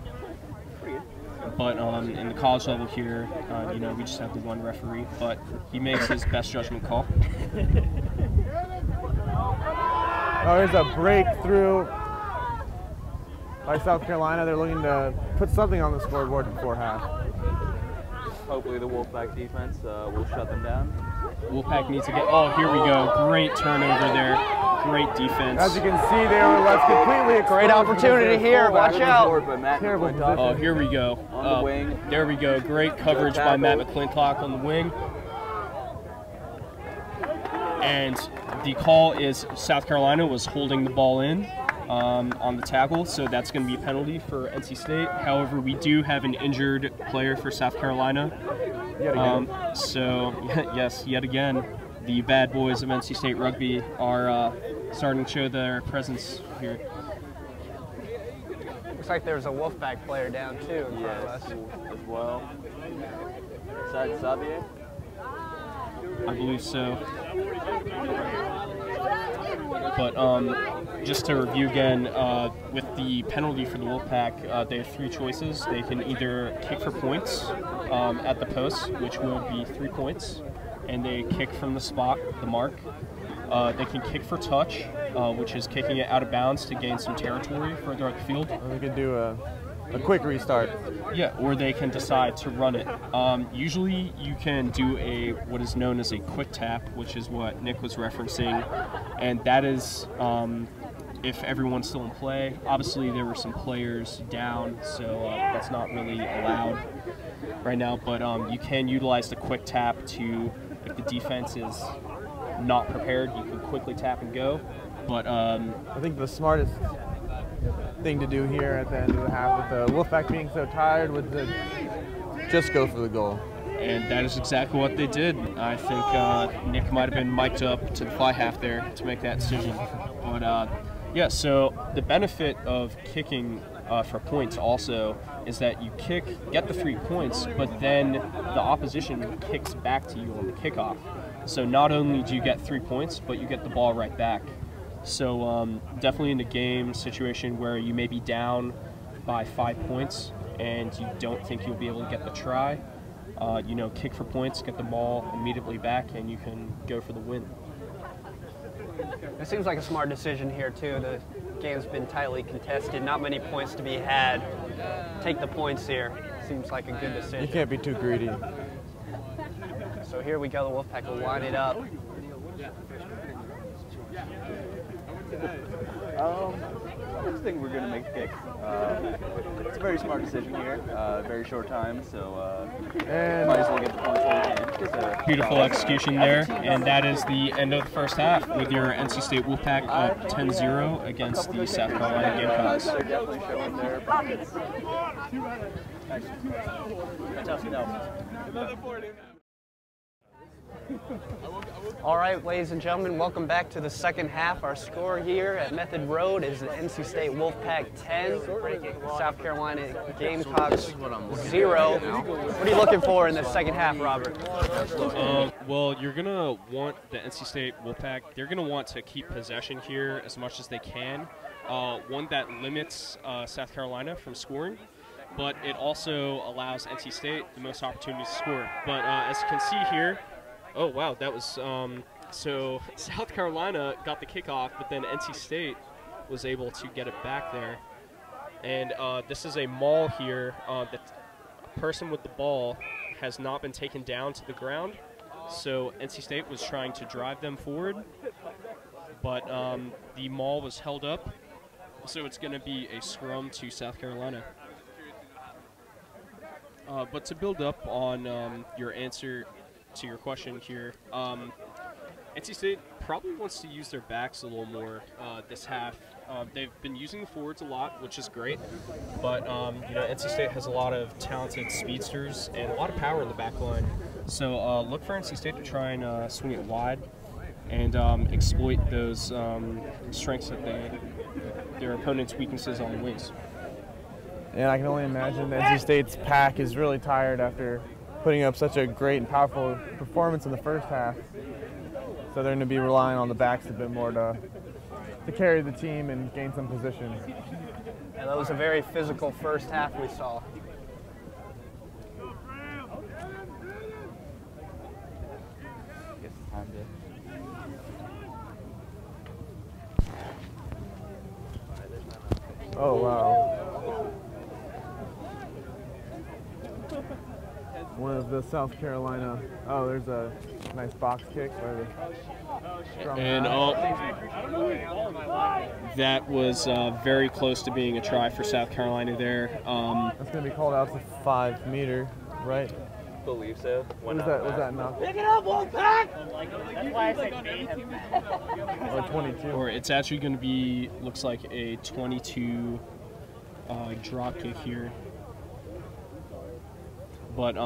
But in the college level here, you know, we just have the one referee, but he makes his best judgment call. Oh, here's a breakthrough by South Carolina. They're looking to put something on the scoreboard before half. Hopefully the Wolfpack defense will shut them down. Wolfpack needs to get, oh, here we go. Great turnover there. Great defense. As you can see, they were left completely exposed. Great opportunity here. Watch out. Terrible position. Oh, here we go. On the wing. There we go. Great coverage by Matt McClintock on the wing. And the call is South Carolina was holding the ball in on the tackle, so that's going to be a penalty for NC State. However, we do have an injured player for South Carolina. Yet again. So, yes, yet again, the bad boys of NC State Rugby are starting to show their presence here. Looks like there's a Wolfpack player down too in front of us. As well. Besides Xavier? I believe so. But just to review again, with the penalty for the Wolfpack, they have 3 choices. They can either kick for points at the post, which will be 3 points, and they kick from the spot, the mark. They can kick for touch, which is kicking it out of bounds to gain some territory further up the field. And we can do a quick restart. Yeah, or they can decide to run it. Usually you can do what is known as a quick tap, which is what Nick was referencing, and that is if everyone's still in play. Obviously there were some players down, so that's not really allowed right now, but you can utilize the quick tap to, if the defense is not prepared, you can quickly tap and go. But I think the smartest thing to do here at the end of the half, with the Wolfpack being so tired, would just go for the goal. And that is exactly what they did. I think Nick might have been mic'd up to the fly half there to make that decision. But yeah, so the benefit of kicking for points also is that you kick, get the 3 points, but then the opposition kicks back to you on the kickoff. So not only do you get 3 points, but you get the ball right back. So definitely in a game situation where you may be down by 5 points and you don't think you'll be able to get the try, you know, kick for points, get the ball immediately back, and you can go for the win. It seems like a smart decision here too. The game's been tightly contested, not many points to be had. Take the points here. Seems like a good decision. You can't be too greedy. So here we go, the Wolfpack will line it up. I just think we're going to make kicks. It's a very smart decision here. Very short time, so might as well get the points while we can. Beautiful execution there, and that is the end of the first half with your NC State Wolfpack up 10-0 against the South Carolina Gamecocks. They're definitely showing their pockets. Tough enough. All right, ladies and gentlemen, welcome back to the second half. Our score here at Method Road is the NC State Wolfpack 10, South Carolina Gamecocks 0. What are you looking for in the second half, Robert? Well, you're going to want the NC State Wolfpack, they're going to want to keep possession here as much as they can. One that limits South Carolina from scoring, but it also allows NC State the most opportunities to score. But as you can see here, oh, wow, that was so South Carolina got the kickoff, but then NC State was able to get it back there. And this is a maul here. The person with the ball has not been taken down to the ground, so NC State was trying to drive them forward, but the maul was held up, so it's going to be a scrum to South Carolina. But to build up on your answer to your question here, NC State probably wants to use their backs a little more this half. They've been using the forwards a lot, which is great, but you know, NC State has a lot of talented speedsters and a lot of power in the back line. So look for NC State to try and swing it wide and exploit those strengths that their opponent's weaknesses on the wings. And I can only imagine that NC State's pack is really tired after putting up such a great and powerful performance in the first half. So they're going to be relying on the backs a bit more to carry the team and gain some position. And that was a very physical first half we saw. Oh, wow. One of the South Carolina, oh, there's a nice box kick by the scrum half. That was very close to being a try for South Carolina there. That's going to be called out to 5 meter, right? I believe so. Was that knocked? Pick it up, Wolfpack! That's why I said Or 22. Or it's actually going to be, looks like a 22 drop kick here. But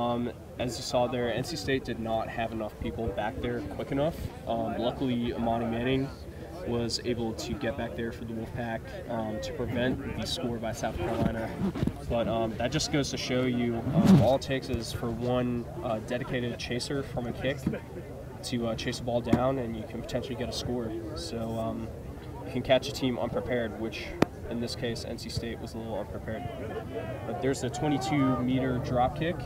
as you saw there, NC State did not have enough people back there quick enough. Luckily, Amani Manning was able to get back there for the Wolfpack to prevent the score by South Carolina. But that just goes to show you all it takes is for one dedicated chaser from a kick to chase the ball down, and you can potentially get a score. So you can catch a team unprepared, which in this case, NC State was a little unprepared. But there's the 22-meter drop kick,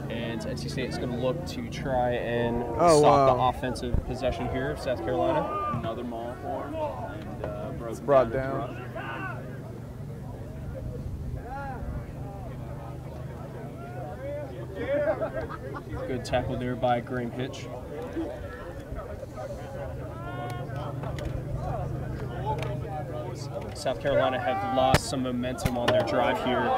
and NC State is going to look to try and stop the offensive possession here of South Carolina. Another maul form, and It's brought down. Good tackle there by Graham Hitch. South Carolina have lost some momentum on their drive here.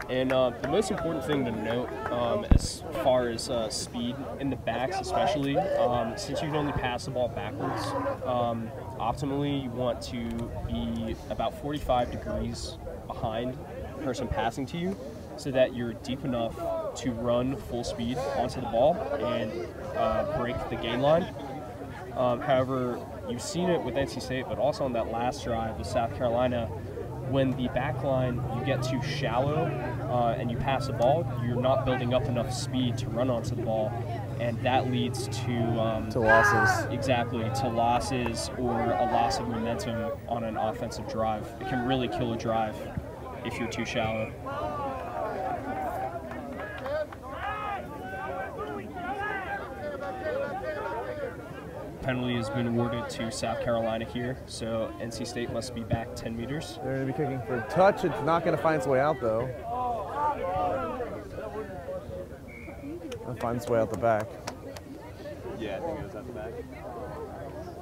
And the most important thing to note as far as speed in the backs especially, since you can only pass the ball backwards, optimally you want to be about 45 degrees behind the person passing to you so that you're deep enough to run full speed onto the ball and break the gain line. However, you've seen it with NC State, but also on that last drive with South Carolina, when the back line you get too shallow and you pass the ball, you're not building up enough speed to run onto the ball, and that leads to losses. Exactly, to losses or a loss of momentum on an offensive drive. It can really kill a drive if you're too shallow. Penalty has been awarded to South Carolina here, so NC State must be back 10 meters. They're going to be kicking for a touch. It's not going to find its way out, though. It'll find its way out the back. yeah, I think it was at the back.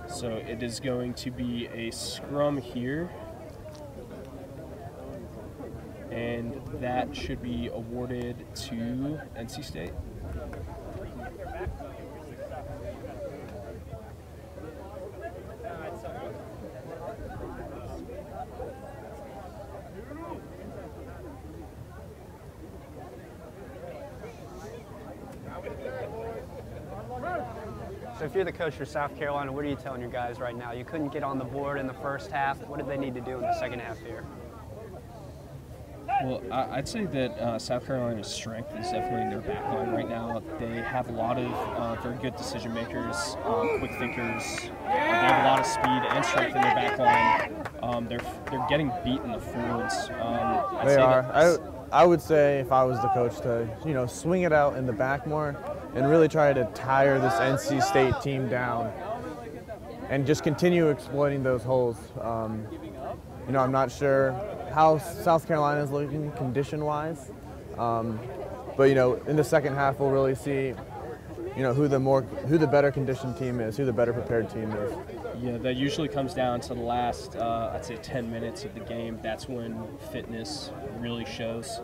So it is going to be a scrum here, and that should be awarded to NC State. So if you're the coach for South Carolina, what are you telling your guys right now? You couldn't get on the board in the first half. What do they need to do in the second half here? Well, I'd say that South Carolina's strength is definitely their back line right now. They have a lot of very good decision makers, quick thinkers. They have a lot of speed and strength in their back line. They're getting beat in the forwards. They are. I would say if I was the coach to swing it out in the back more and really try to tire this NC State team down and just continue exploiting those holes. I'm not sure how South Carolina is looking condition-wise, but in the second half we'll really see, who the better conditioned team is, who the better prepared team is. Yeah, that usually comes down to the last, I'd say 10 minutes of the game. That's when fitness really shows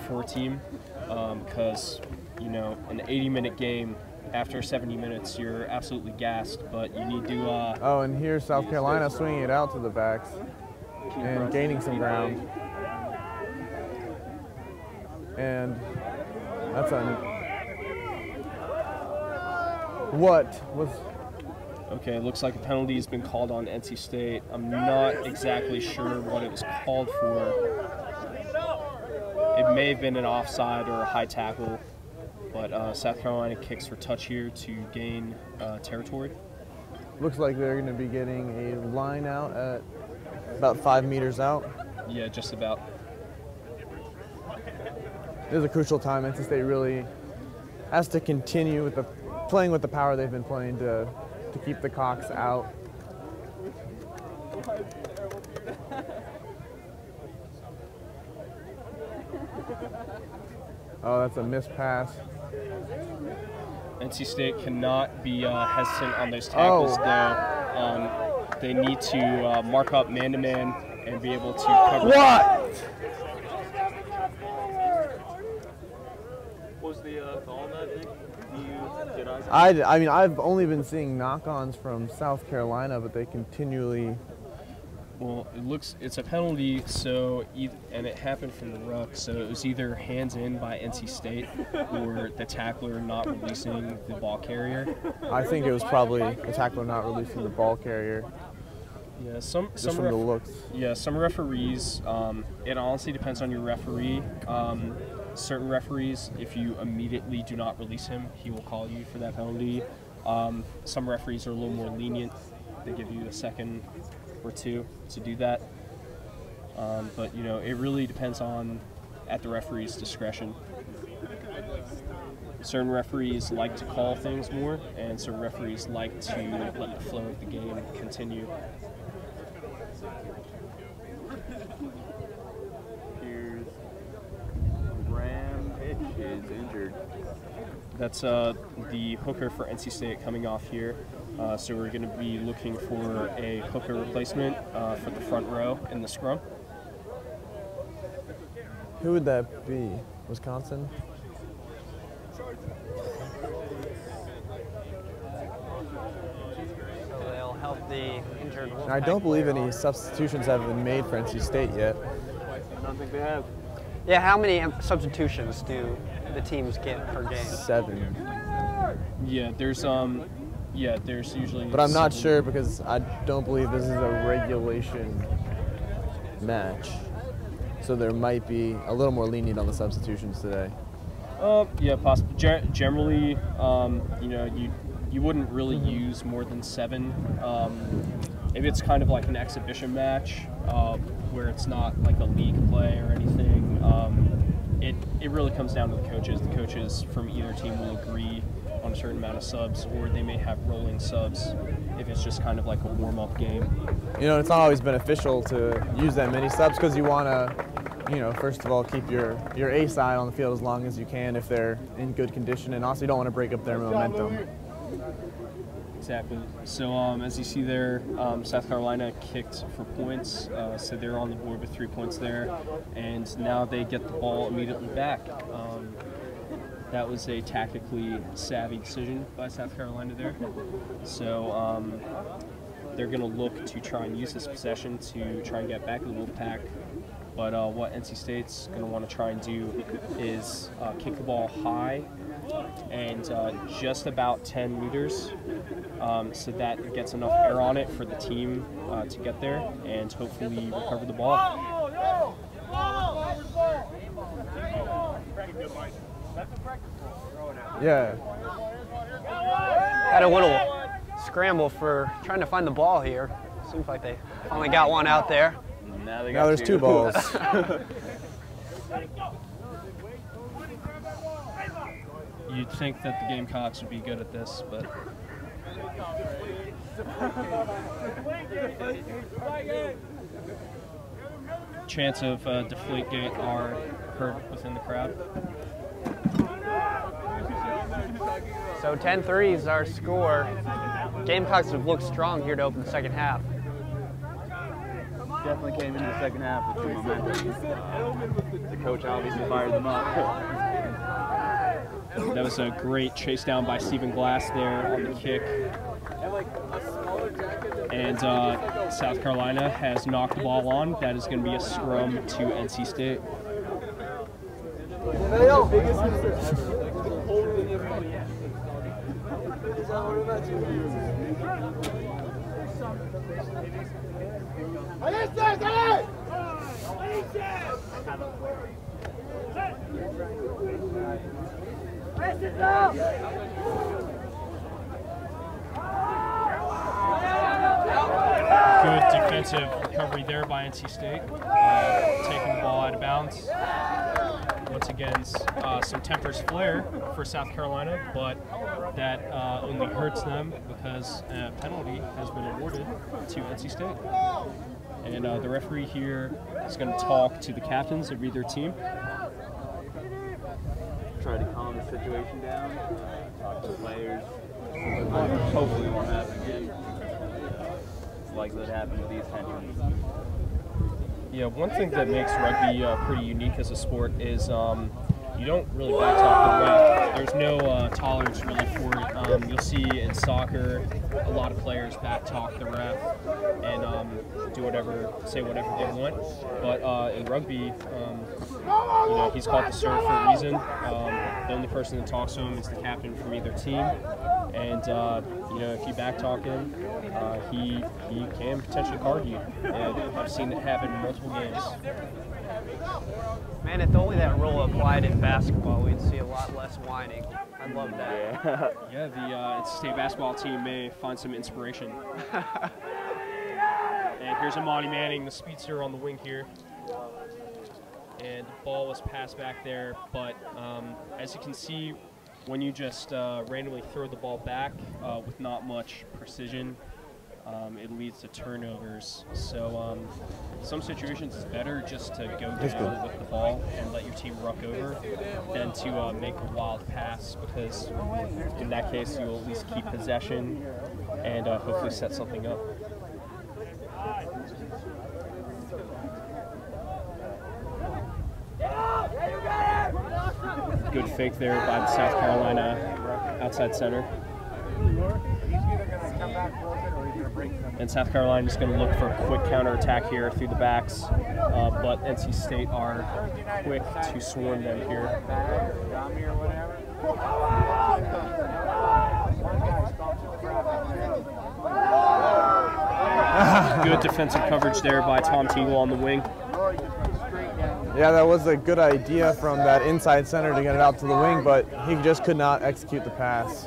for a team, because an 80-minute game. After 70 minutes, you're absolutely gassed, but you need to. And here's South Carolina swinging it out to the backs and gaining some ground. And that's Okay, looks like a penalty has been called on NC State. I'm not exactly sure what it was called for. It may have been an offside or a high tackle, but South Carolina kicks for touch here to gain territory. Looks like they're going to be getting a line out at about 5 meters out. Yeah, just about. This is a crucial time. NC State really has to continue with playing with the power they've been playing to keep the Cocks out. Oh, that's a missed pass. NC State cannot be hesitant on those tackles, though. They need to mark up man-to-man and be able to cover. What? What was the call on that, Nick? I've only been seeing knock-ons from South Carolina, but they continually. Well, it's a penalty, and it happened from the ruck, so it was either hands in by NC State or the tackler not releasing the ball carrier. I think it was probably the tackler not releasing the ball carrier. Yeah, some from the looks. Yeah, some referees. It honestly depends on your referee. Certain referees, if you immediately do not release him, he will call you for that penalty. Some referees are a little more lenient. They give you a second or two to do that. But it really depends at the referee's discretion. Certain referees like to call things more, and certain referees like to let the flow of the game continue. Here's Ram Hitch is injured. That's the hooker for NC State coming off here. So we're going to be looking for a hooker replacement for the front row in the scrum. Who would that be? Wisconsin? So they'll help the injured Wolfpack. I don't believe any substitutions have been made for NC State yet. I don't think they have. Yeah, how many substitutions do the teams get per game? 7. Yeah, there's usually. But I'm not sure because I don't believe this is a regulation match. So there might be a little more lenient on the substitutions today. Yeah, possibly. Generally, you wouldn't really use more than 7. If it's kind of like an exhibition match where it's not like a league play or anything, it really comes down to the coaches. The coaches from either team will agree on a certain amount of subs, or they may have rolling subs if it's just kind of like a warm-up game. It's not always beneficial to use that many subs because you want to, first of all, keep your A side on the field as long as you can if they're in good condition, and also you don't want to break up their momentum. Exactly. So as you see there, South Carolina kicked for points, so they're on the board with 3 points there, and now they get the ball immediately back. That was a tactically savvy decision by South Carolina there. So they're going to look to try and use this possession to try and get back to the Wolfpack But what NC State's going to want to try and do is kick the ball high and just about 10 meters so that it gets enough air on it for the team to get there and hopefully recover the ball. Yeah. Had a little scramble for trying to find the ball here. Seems like they finally got one out there. Now there's two balls. You'd think that the Gamecocks would be good at this, but chance of Deflategate are heard within the crowd. So 10-3 is our score. Gamecocks have looked strong here to open the second half. Definitely came into the second half with some momentum. The coach obviously fired them up. That was a great chase down by Stephen Glass there on the kick. And South Carolina has knocked the ball on. That is going to be a scrum to NC State. Good defensive recovery there by NC State, taking the ball out of bounds. Once again, some tempers flare for South Carolina, but that only hurts them because a penalty has been awarded to NC State. And the referee here is going to talk to the captains of either team. Try to calm the situation down, talk to the players. Hopefully it won't happen again. It's likely to happen with these tensions. Yeah, one thing that makes rugby pretty unique as a sport is you don't really backtalk the ref. There's no tolerance really for it. You'll see in soccer a lot of players backtalk the ref and say whatever they want. But in rugby, he's called the serve for a reason. The only person that talks to him is the captain from either team. And if you backtalk him, he can potentially card you. And I've seen it happen in multiple games. Man, if only that rule applied in basketball, we'd see a lot less whining. I'd love that. Yeah, the NC State basketball team may find some inspiration. And here's Amani Manning, the speedster on the wing here. And the ball was passed back there, but as you can see, when you just randomly throw the ball back with not much precision, it leads to turnovers. So some situations it's better just to go down with the ball and let your team ruck over than to make a wild pass, because in that case you'll at least keep possession and hopefully set something up. Good fake there by the South Carolina outside center. And South Carolina is going to look for a quick counterattack here through the backs, but NC State are quick to swarm them here. Good defensive coverage there by Tom Teagle on the wing. Yeah, that was a good idea from that inside center to get it out to the wing, but he just could not execute the pass.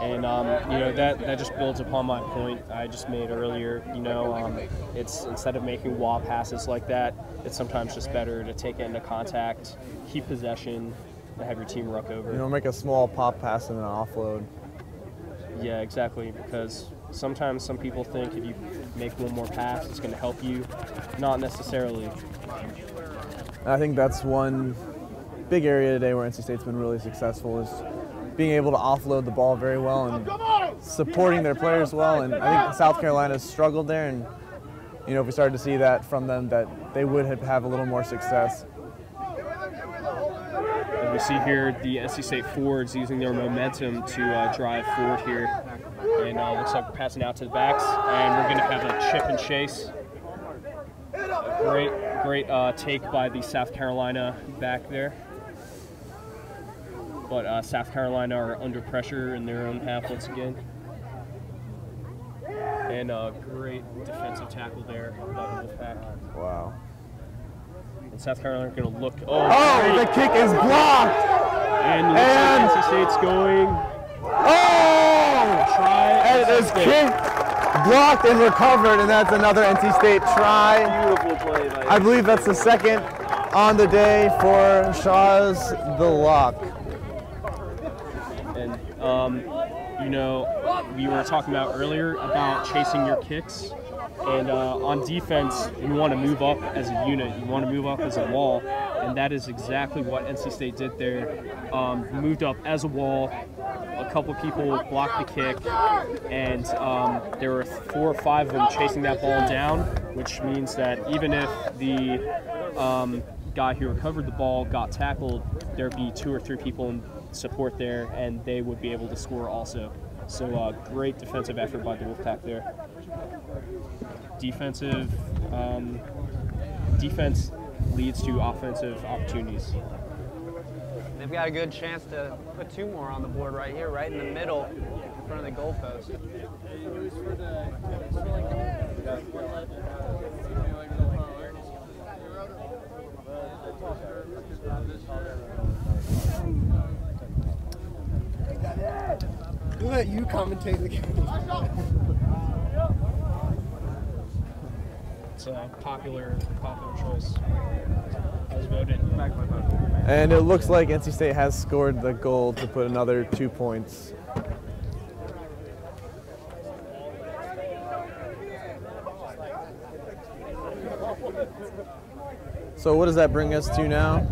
And that just builds upon my point I just made earlier. It's instead of making wall passes like that, it's sometimes just better to take it into contact, keep possession, and have your team ruck over. Make a small pop pass and an offload. Yeah, exactly, because sometimes some people think if you make one more pass, it's going to help you. Not necessarily. I think that's one big area today where NC State's been really successful, is being able to offload the ball very well and supporting their players well. And I think South Carolina's struggled there, and if we started to see that from them, that they would have a little more success. As we see here, the NC State forwards using their momentum to drive forward here. And looks like we're passing out to the backs, and we're going to have a chip and chase. great take by the South Carolina back there. But South Carolina are under pressure in their own half once again. And a great defensive tackle there by the Wolfpack. Wow. And South Carolina are going to look. Oh, the kick is blocked! And looks like NC State's going. Oh! Try. And it is kicked, blocked, and recovered, and that's another NC State try. Beautiful play by I believe that's the second on the day for Shaw's the Lock. And, you know, we were talking about earlier about chasing your kicks. And on defense, you want to move up as a unit. You want to move up as a wall. And that is exactly what NC State did there. Moved up as a wall. A couple people blocked the kick. And there were 4 or 5 of them chasing that ball down, which means that even if the guy who recovered the ball got tackled, there'd be 2 or 3 people in support there, and they would be able to score also. So great defensive effort by the Wolfpack there. Defense leads to offensive opportunities. They've got a good chance to put 2 more on the board right here, right in the middle, in front of the goalpost. Who let you commentate the game? It's a popular choice. I was voted. And it looks like NC State has scored the goal to put another 2 points. So what does that bring us to now?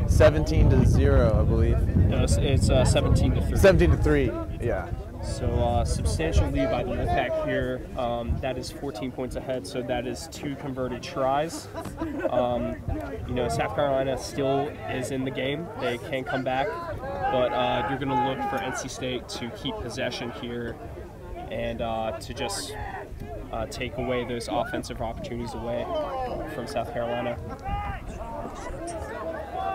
17-0, I believe. No, it's 17-3. 17-3, yeah. So substantial lead by the Wolfpack here. That is 14 points ahead, so that is 2 converted tries. You know, South Carolina still is in the game. They can come back, but you're going to look for NC State to keep possession here and to just take away those offensive opportunities away from South Carolina.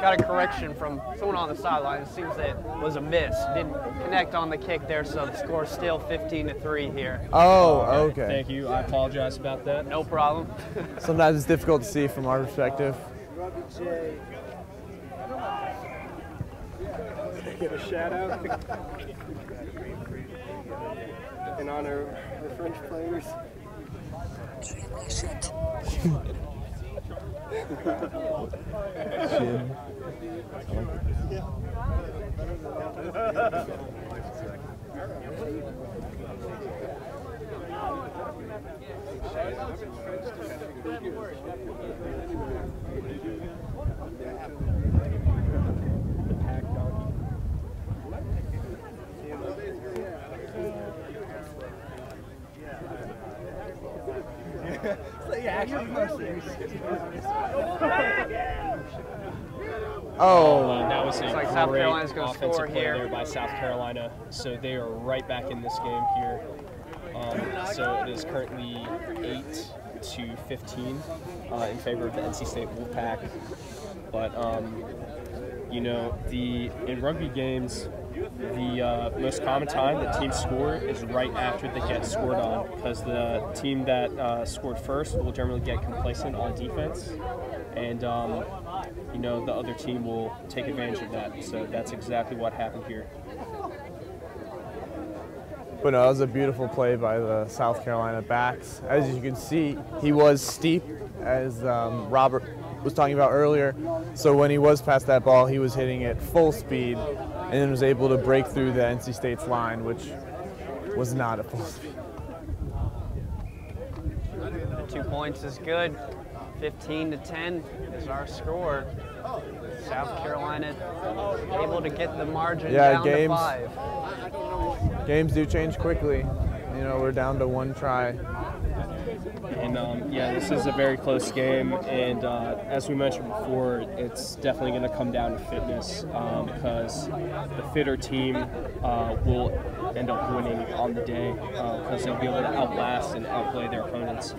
Got a correction from someone on the sideline. It seems that it was a miss. Didn't connect on the kick there, so the score is still 15-3 here. Oh, okay. Thank you. I apologize about that. No problem. Sometimes it's difficult to see from our perspective. Get a shout out in honor of the French players. That was a Looks like great South Carolina's gonna offensive score play here. there by South Carolina. So they are right back in this game here. So it is currently 8-15 in favor of the NC State Wolfpack. But you know, in rugby games, the most common time that teams score is right after they get scored on, because the team that scored first will generally get complacent on defense, and you know, the other team will take advantage of that. So that's exactly what happened here. But no, that was a beautiful play by the South Carolina backs. As you can see, he was steep, as Robert was talking about earlier. So when he was past that ball, he was hitting it full speed and then was able to break through the NC State's line, which was not at full speed. The 2 points is good. 15-10 is our score. South Carolina able to get the margin down to 5. Games do change quickly. You know, we're down to 1 try. And yeah, this is a very close game, and as we mentioned before, it's definitely going to come down to fitness, because the fitter team will end up winning on the day, because they'll be able to outlast and outplay their opponents.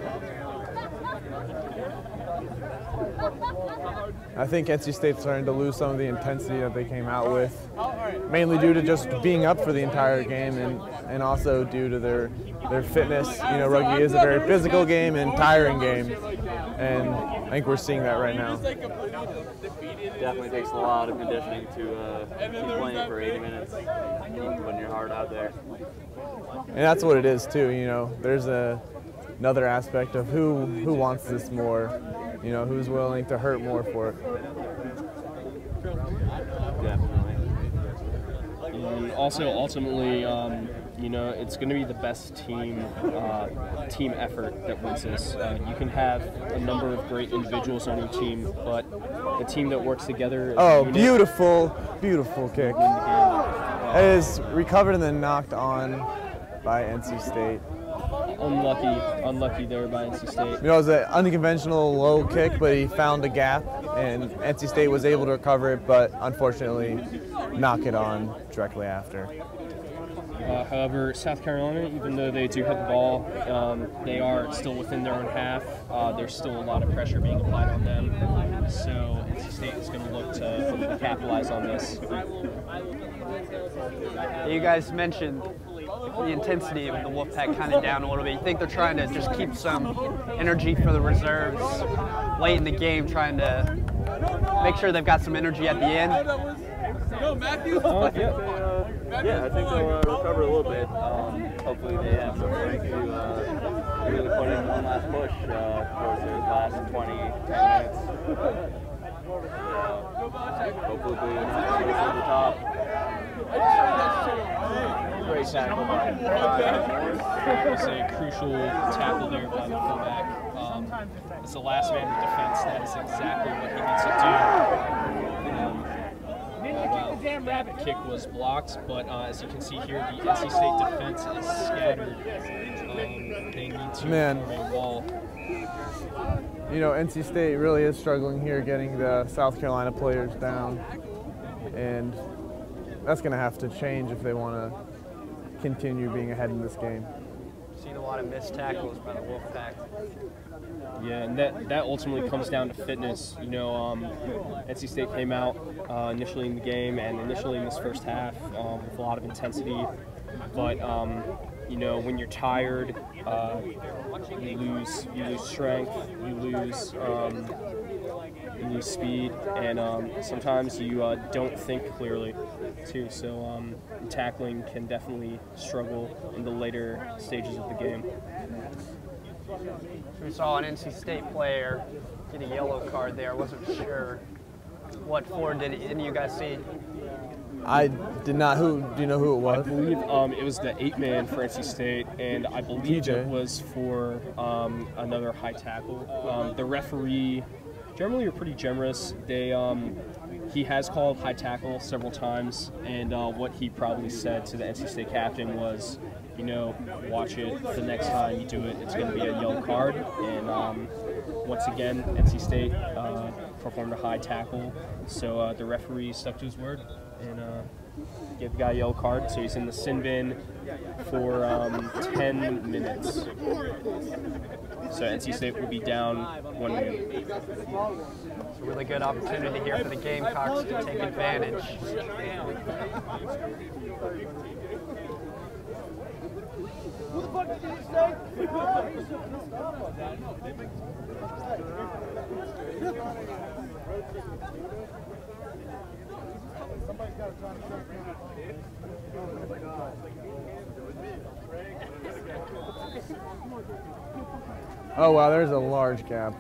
I think NC State's starting to lose some of the intensity that they came out with, mainly due to just being up for the entire game and also due to their fitness. You know, rugby is a very physical game and tiring game, and I think we're seeing that right now. Definitely takes a lot of conditioning to keep playing for 80 minutes, keep putting your heart out there. And that's what it is too. You know, there's another aspect of who wants this more. You know, who's willing to hurt more for it. Definitely. And also, ultimately, you know, it's going to be the best team effort that wins this. You can have a number of great individuals on your team, but the team that works together. Oh, beautiful, beautiful kick. It is recovered and then knocked on by NC State. Unlucky there by NC State. You know, it was an unconventional low kick, but he found a gap, and NC State was able to recover it, but unfortunately knock it on directly after. However, South Carolina, even though they do have the ball, they are still within their own half. There's still a lot of pressure being applied on them, so NC State is going to look to capitalize on this. You guys mentioned the intensity of the Wolfpack kind of down a little bit. You think they're trying to just keep some energy for the reserves late in the game, trying to make sure they've got some energy at the end? Yeah, I think they'll recover a little bit. Hopefully they have some strength to really put in one last push towards the last 20 minutes. Hopefully they get to the top. Great tackle by It was a crucial tackle there by the fullback. As the last man in defense, that is exactly what he needs to do. The kick was blocked, but as you can see here, the NC State defense is scattered. They need to form a wall. You know, NC State really is struggling here getting the South Carolina players down, and that's going to have to change if they want to continue being ahead in this game. Seen a lot of missed tackles by the Wolfpack. Yeah, and that ultimately comes down to fitness. You know, NC State came out initially in the game and initially in this first half with a lot of intensity, but you know, when you're tired, you lose strength, you lose speed, and sometimes you don't think clearly too. So tackling can definitely struggle in the later stages of the game. We saw an NC State player get a yellow card there. I wasn't sure what for. Did any of you guys see? I did not. Do you know who it was? I believe it was the 8-man for NC State, and I believe it was for another high tackle. The referee generally are pretty generous. He has called high tackle several times, and what he probably said to the NC State captain was, you know, watch it the next time you do it, it's going to be a yellow card. And once again, NC State performed a high tackle, so the referee stuck to his word and gave the guy a yellow card, so he's in the sin bin for 10 minutes. So NC State will be down 1 minute. It's a really good opportunity here for the Gamecocks to take advantage. Who the fuck did you say? Somebody's got to try to Oh wow, there's a large gap.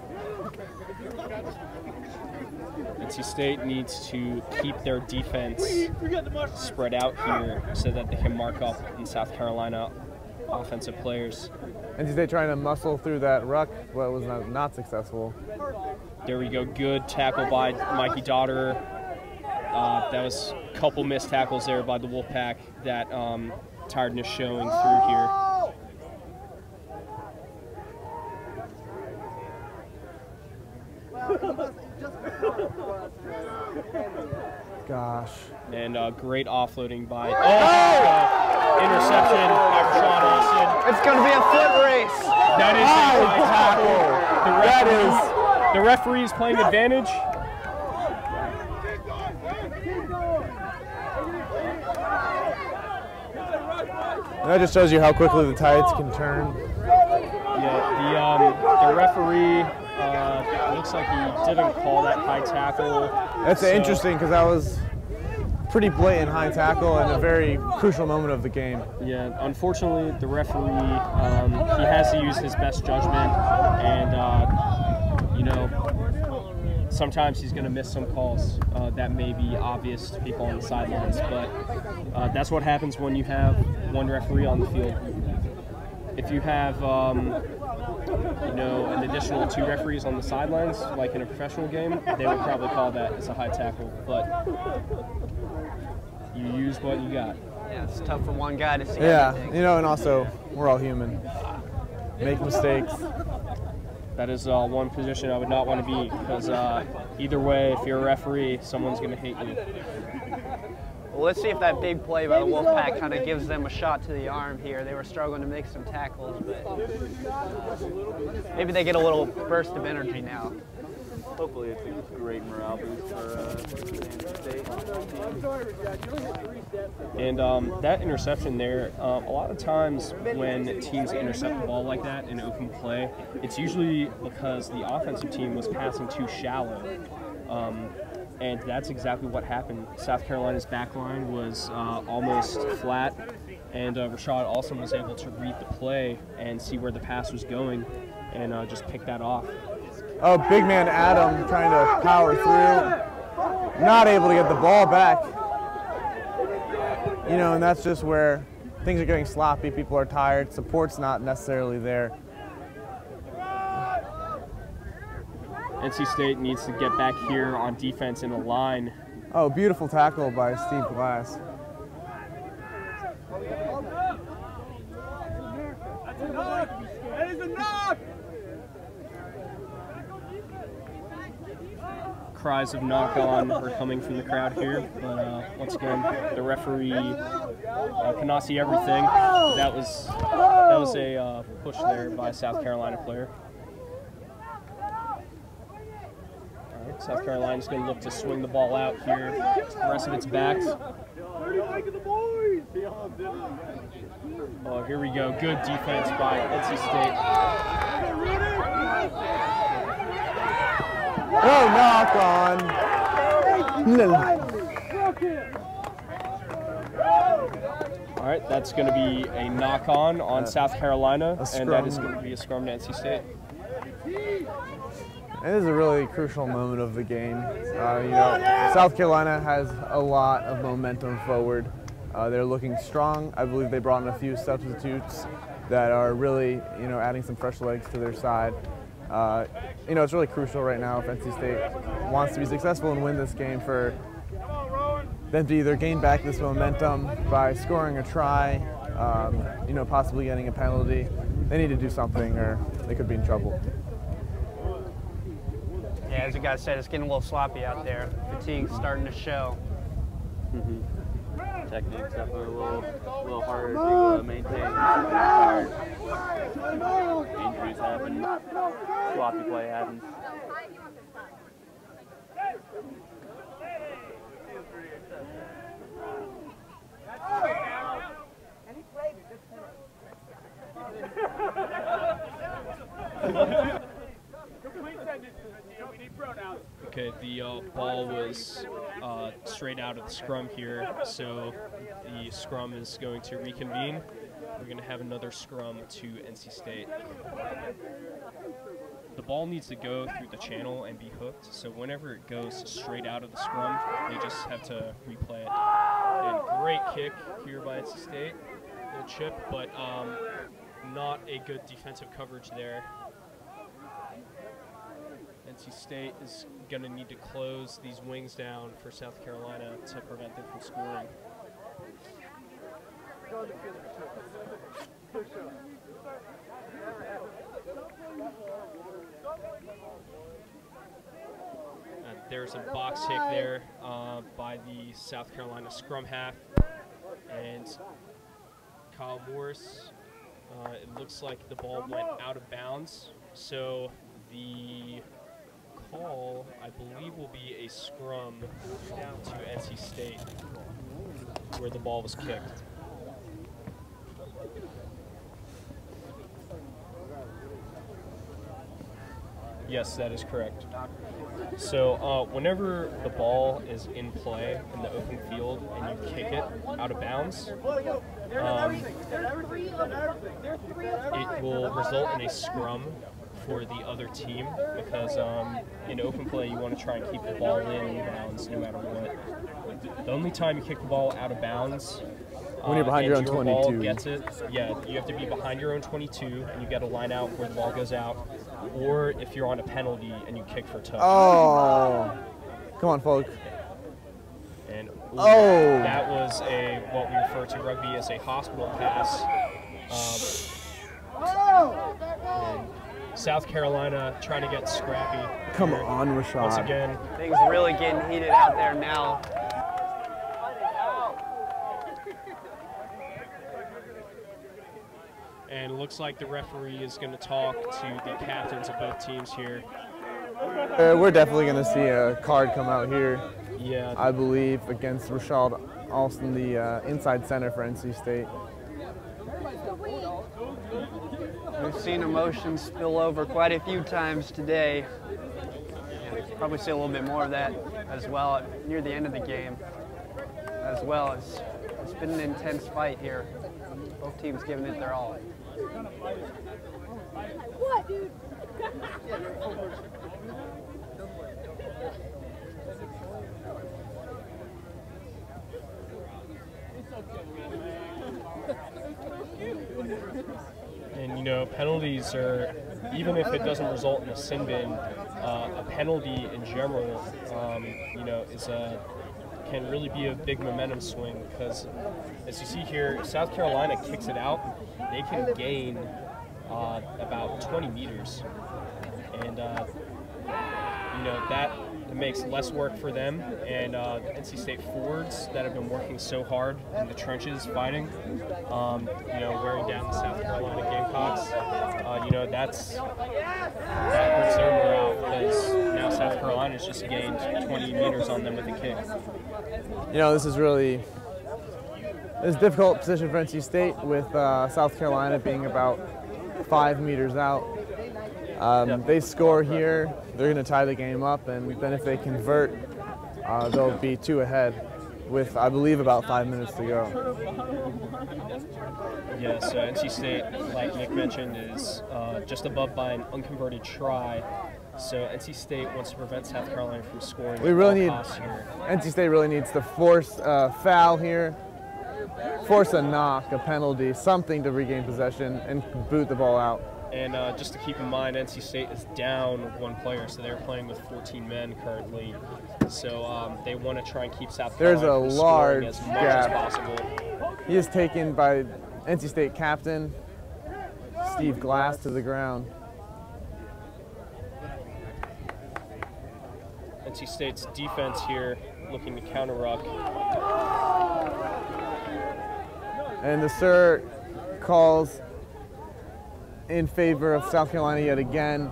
NC State needs to keep their defense spread out here so that they can mark up in South Carolina offensive players. NC State trying to muscle through that ruck, but it was not successful. There we go, good tackle by Mikey Dotterer. That was a couple missed tackles there by the Wolfpack. That tiredness showing through here. Gosh. And great offloading by interception by Rashawn Austin. It's going to be a foot race. That is a high tackle. The referee is playing advantage. That just shows you how quickly the tides can turn. Yeah, the referee looks like he didn't call that high tackle. That's interesting because that was pretty blatant high tackle and a very crucial moment of the game. Yeah, unfortunately, the referee, he has to use his best judgment, and, you know, sometimes he's going to miss some calls that may be obvious to people on the sidelines, but that's what happens when you have one referee on the field. If you have, you know, an additional 2 referees on the sidelines, like in a professional game, they would probably call that as a high tackle, but you use what you got. Yeah, it's tough for one guy to see everything. You know, and also, we're all human. Make mistakes. That is one position I would not want to be, because either way, if you're a referee, someone's going to hate you. Well, let's see if that big play by the Wolfpack kind of gives them a shot to the arm here. They were struggling to make some tackles, but maybe they get a little burst of energy now. Hopefully it's a great morale boost for State. And that interception there, a lot of times when teams intercept the ball like that in open play, it's usually because the offensive team was passing too shallow. And that's exactly what happened. South Carolina's back line was almost flat, and Rashad also was able to read the play and see where the pass was going and just pick that off. Oh, big man Adam trying to power through, not able to get the ball back. You know, and that's just where things are getting sloppy, people are tired, support's not necessarily there. NC State needs to get back here on defense in a line. Oh, beautiful tackle by Steve Glass. That is enough! Cries of knock on are coming from the crowd here, but once again, the referee cannot see everything. That was a push there by a South Carolina player. All right, South Carolina's going to look to swing the ball out here. The rest of it's backed. Oh, here we go. Good defense by NC State. Oh, knock on. All right, that's going to be a knock on South Carolina, and that is going to be a scrum to NC State. It is a really crucial moment of the game. You know, South Carolina has a lot of momentum forward. They're looking strong. I believe they brought in a few substitutes that are really, you know, adding some fresh legs to their side. You know, it's really crucial right now if NC State wants to be successful and win this game for them to either gain back this momentum by scoring a try, you know, possibly getting a penalty. They need to do something or they could be in trouble. Yeah, as you guys said, it's getting a little sloppy out there. Fatigue's starting to show. Technique's definitely a little harder to maintain. Hard. Injuries happen. Sloppy play happens. Okay, the ball was straight out of the scrum here, so the scrum is going to reconvene. We're going to have another scrum to NC State. The ball needs to go through the channel and be hooked, so whenever it goes straight out of the scrum, they just have to replay it. And great kick here by NC State. Little chip, but not a good defensive coverage there. NC State is going to need to close these wings down for South Carolina to prevent them from scoring. And there's a box kick there by the South Carolina scrum half. And Kyle Morris, it looks like the ball went out of bounds. So the call, I believe, will be a scrum to NC State, where the ball was kicked. Yes, that is correct. So whenever the ball is in play in the open field and you kick it out of bounds, it will result in a scrum for the other team because in open play you want to try and keep the ball in bounds no matter what. The only time you kick the ball out of bounds when you're behind your own 22. Ball gets it, yeah, you have to be behind your own 22 and you got to line out where the ball goes out, or if you're on a penalty and you kick for touch. Oh, come on, folk. And oh, that was what we refer to rugby as a hospital pass. And South Carolina trying to get scrappy. Come on, Rashad. Once again, things really getting heated out there now. And it looks like the referee is going to talk to the captains of both teams here. We're definitely going to see a card come out here. Yeah. I believe against Rashad Alston, the inside center for NC State. We've seen emotions spill over quite a few times today. And probably see a little bit more of that as well near the end of the game. As well as it's been an intense fight here. Both teams giving it their all. What, dude? And you know, penalties are, even if it doesn't result in a sin bin, a penalty in general, you know, can really be a big momentum swing because, as you see here, if South Carolina kicks it out, they can gain about 20 meters. And, you know, that makes less work for them. And the NC State forwards that have been working so hard in the trenches fighting, you know, wearing down the South Carolina Gamecocks, you know, that hurts their morale because now South Carolina's just gained 20 meters on them with a kick. You know, this is really a difficult position for NC State with South Carolina being about 5 meters out. They score here, they're going to tie the game up, and then if they convert, they'll be 2 ahead with, I believe, about 5 minutes to go. Yeah, so NC State, like Nick mentioned, is just above by an unconverted try. So NC State wants to prevent South Carolina from scoring. We really need, here. NC State really needs to force a foul here, force a knock, a penalty, something to regain possession and boot the ball out. And just to keep in mind, NC State is down 1 player, so they're playing with 14 men currently. So they want to try and keep South Carolina from scoring as much as possible. He is taken by NC State captain Steve Glass to the ground. NC State's defense here looking to counter-ruck. And the sir calls in favor of South Carolina yet again.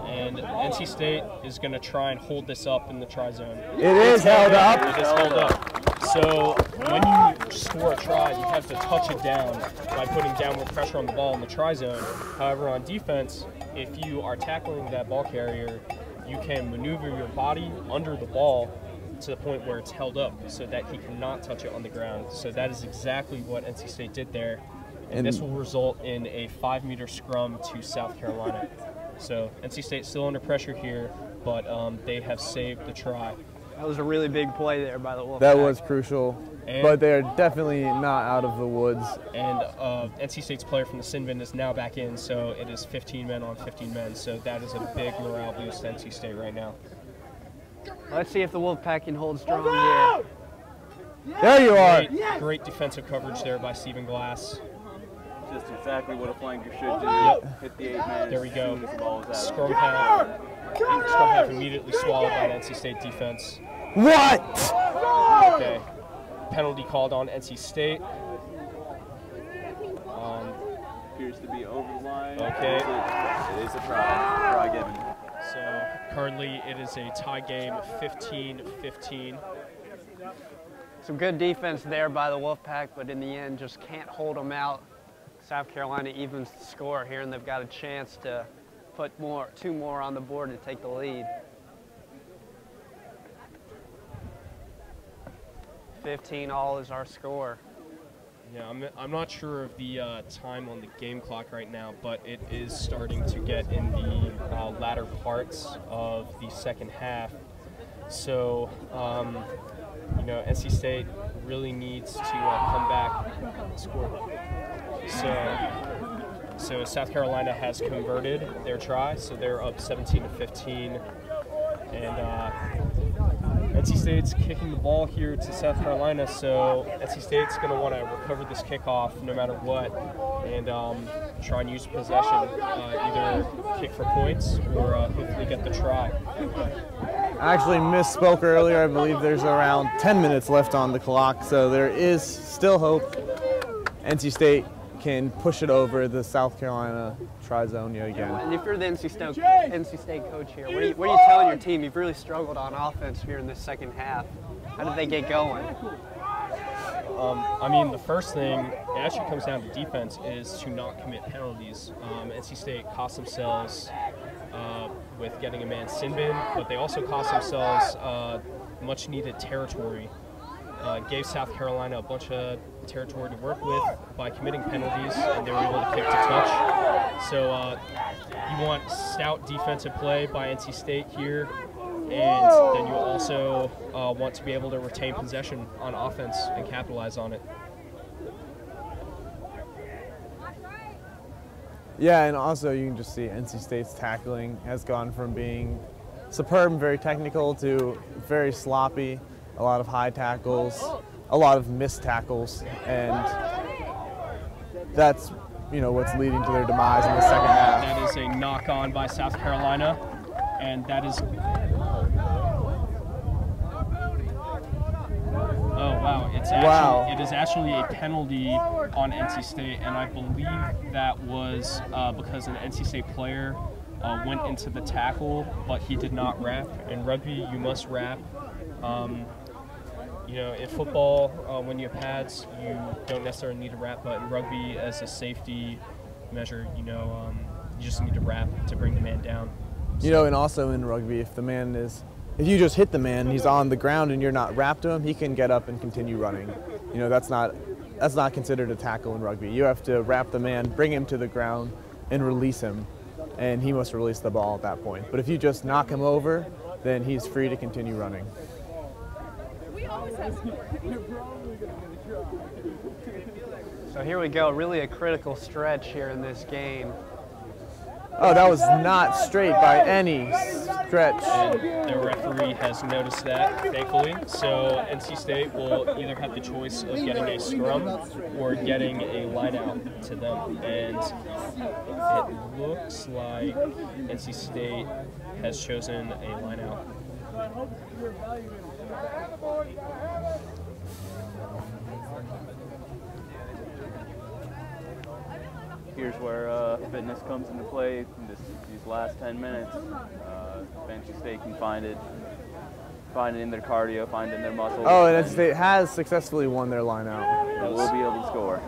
And NC State is going to try and hold this up in the try zone. It is held up. It is held up. So when you score a try, you have to touch it down by putting downward pressure on the ball in the try zone. However, on defense, if you are tackling that ball carrier, you can maneuver your body under the ball to the point where it's held up so that he cannot touch it on the ground. So that is exactly what NC State did there. And this will result in a 5-meter scrum to South Carolina. So NC State still under pressure here, but they have saved the try. That was a really big play there by the Wolfpack. That was crucial, but they're definitely not out of the woods. And NC State's player from the sin bin is now back in, so it is 15 men on 15 men. So that is a big morale boost to NC State right now. Let's see if the Wolfpack can hold strong here. There you are. Great defensive coverage there by Stephen Glass. Just exactly what a flanker should do. Yep. Hit the 8 man. There we go. As the ball is out. Scrum half immediately swallowed by the NC State defense. What? Okay. Penalty called on NC State. Appears to be over the line. Okay. It is a try. Try given. So currently it is a tie game, 15-15. Some good defense there by the Wolfpack, but in the end just can't hold them out. South Carolina evens the score here, and they've got a chance to put two more on the board to take the lead. 15-all is our score. Yeah, I'm not sure of the time on the game clock right now, but it is starting to get in the latter parts of the second half. So, you know, NC State really needs to come back and score. So South Carolina has converted their try, so they're up 17-15, and NC State's kicking the ball here to South Carolina, so NC State's going to want to recover this kickoff no matter what, and try and use possession, either kick for points or hopefully get the try. I actually misspoke earlier. I believe there's around 10 minutes left on the clock, so there is still hope. NC State can push it over the South Carolina tri-zone yet again. And if you're the NC State coach here, what are you telling your team? You've really struggled on offense here in the second half. How did they get going? I mean, the first thing, it actually comes down to defense, is to not commit penalties. NC State cost themselves with getting a man sin bin, but they also cost themselves much needed territory. Gave South Carolina a bunch of territory to work with by committing penalties, and they were able to kick to touch. So you want stout defensive play by NC State here, and then you also want to be able to retain possession on offense and capitalize on it. Yeah, and also you can just see NC State's tackling has gone from being superb and very technical to very sloppy. A lot of high tackles, a lot of missed tackles, and that's, you know, what's leading to their demise in the second half. That is a knock-on by South Carolina, and that is... Oh, wow. It is actually a penalty on NC State, and I believe that was because an NC State player went into the tackle, but he did not wrap. In rugby, you must wrap. You know, in football, when you have pads, you don't necessarily need to wrap, but in rugby, as a safety measure, you know, you just need to wrap to bring the man down. You know, and also in rugby, if you just hit the man and he's on the ground and you're not wrapped to him, he can get up and continue running. You know, that's not considered a tackle in rugby. You have to wrap the man, bring him to the ground, and release him, and he must release the ball at that point. But if you just knock him over, then he's free to continue running. So here we go, really a critical stretch here in this game. Oh, that was not straight by any stretch. And the referee has noticed that, thankfully. So NC State will either have the choice of getting a scrum or getting a line out to them. And it looks like NC State has chosen a line out. Here's where fitness comes into play in these last 10 minutes. NC State can find it in their cardio, find it in their muscles. Oh, and NC State has successfully won their line out. And we'll be able to score.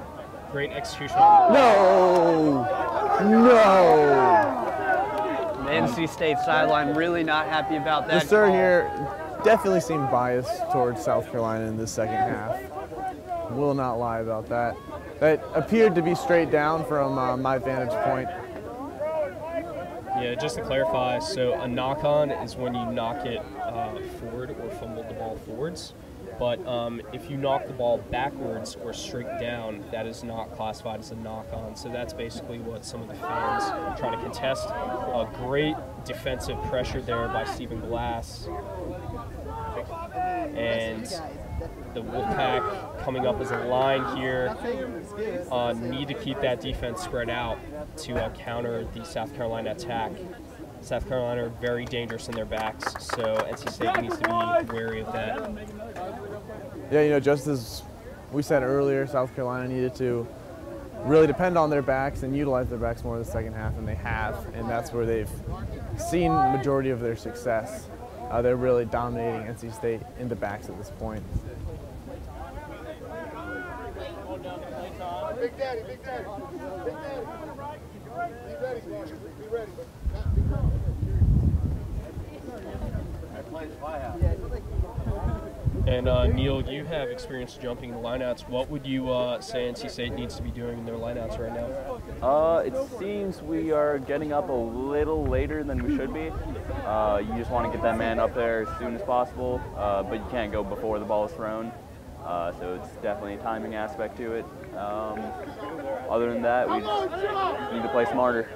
Great execution. No! The NC State sideline really not happy about that. The sir call. here definitely seemed biased towards South Carolina in the second half. Will not lie about that. That appeared to be straight down from my vantage point. Yeah, just to clarify, so a knock-on is when you knock it forward or fumble the ball forwards. But if you knock the ball backwards or straight down, that is not classified as a knock-on. So that's basically what some of the fans are trying to contest. A great defensive pressure there by Stephen Glass. And the Wolfpack coming up as a line here need to keep that defense spread out to counter the South Carolina attack. South Carolina are very dangerous in their backs, so NC State needs to be wary of that. Yeah, you know, just as we said earlier, South Carolina needed to really depend on their backs and utilize their backs more in the second half, and they have, and that's where they've seen majority of their success. They're really dominating NC State in the backs at this point. Big Daddy, Big Daddy, Big Daddy. Be ready, man. Be ready. And Neil, you have experience jumping the lineouts. What would you say NC State needs to be doing in their lineouts right now? It seems we are getting up a little later than we should be. You just want to get that man up there as soon as possible, but you can't go before the ball is thrown. So it's definitely a timing aspect to it. Other than that, we just need to play smarter.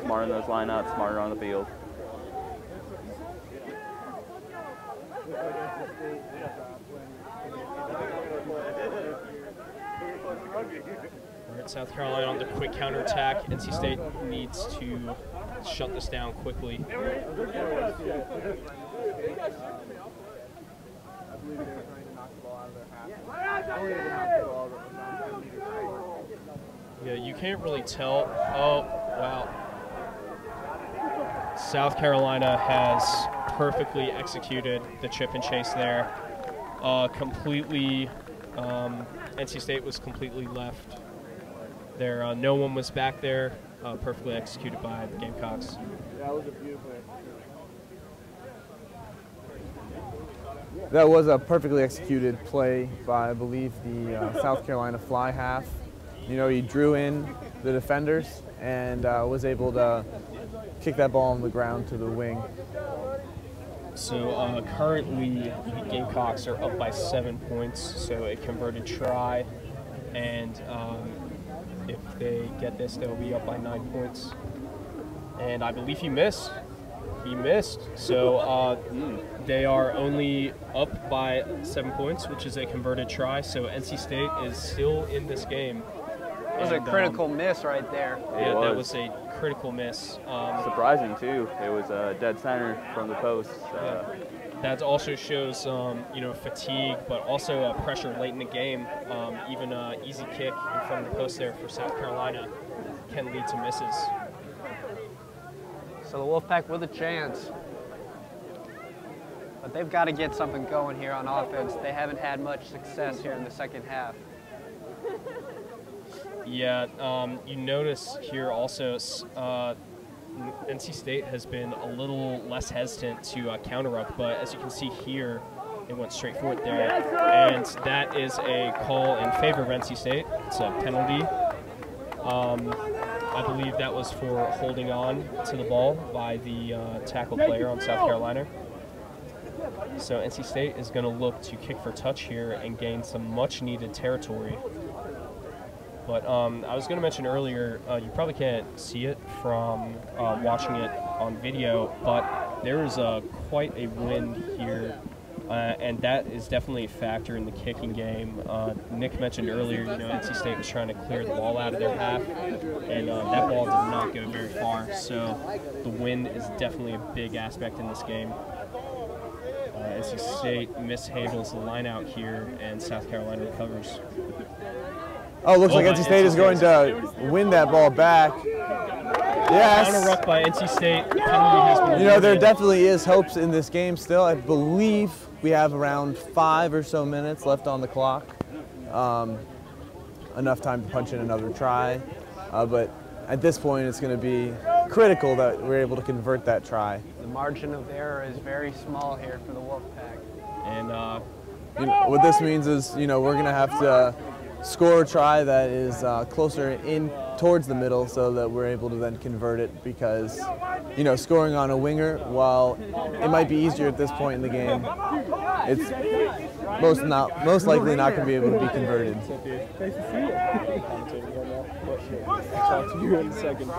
Smarter in those lineouts, smarter on the field. We're at South Carolina on the quick counterattack. NC State needs to shut this down quickly. Yeah, you can't really tell. Oh, wow. South Carolina has perfectly executed the chip and chase there. NC State was completely left there. No one was back there. Perfectly executed by the Gamecocks. That was a beautiful execution. That was a perfectly executed play by, I believe, the South Carolina fly half. You know, he drew in the defenders and was able to kick that ball on the ground to the wing. So currently, the Gamecocks are up by 7 points, so a converted try, and if they get this, they'll be up by 9 points. And I believe he missed. He missed. So they are only up by 7 points, which is a converted try. So NC State is still in this game. It was a critical miss right there. Yeah, that was a critical miss. Surprising too. It was dead center from the post. That also shows, you know, fatigue, but also pressure late in the game. Even an easy kick in front of the post there for South Carolina can lead to misses. So the Wolfpack with a chance. But they've got to get something going here on offense. They haven't had much success here in the second half. Yeah, you notice here also NC State has been a little less hesitant to counter-ruck, but as you can see here, it went straight for it there. And that is a call in favor of NC State. It's a penalty. I believe that was for holding on to the ball by the tackle player on South Carolina. So NC State is going to look to kick for touch here and gain some much-needed territory. But I was going to mention earlier, you probably can't see it from watching it on video, but there is quite a wind here, and that is definitely a factor in the kicking game. Nick mentioned earlier, you know, NC State was trying to clear the ball out of their half, and that ball did not go very far. So the wind is definitely a big aspect in this game. NC State mishandles the line out here, and South Carolina recovers. Oh, looks like NC State is going to win that ball back. Yes. Counter ruck by NC State. Penalty has been You know, there definitely is hopes in this game still. I believe we have around 5 or so minutes left on the clock. Enough time to punch in another try. But at this point, it's going to be critical that we're able to convert that try. The margin of error is very small here for the Wolfpack. And you know, what this means is, you know, we're going to have to score a try that is closer in towards the middle so that we're able to then convert it, because, you know, scoring on a winger, while it might be easier at this point in the game, it's most likely not going to be able to be converted. talk to you in a second.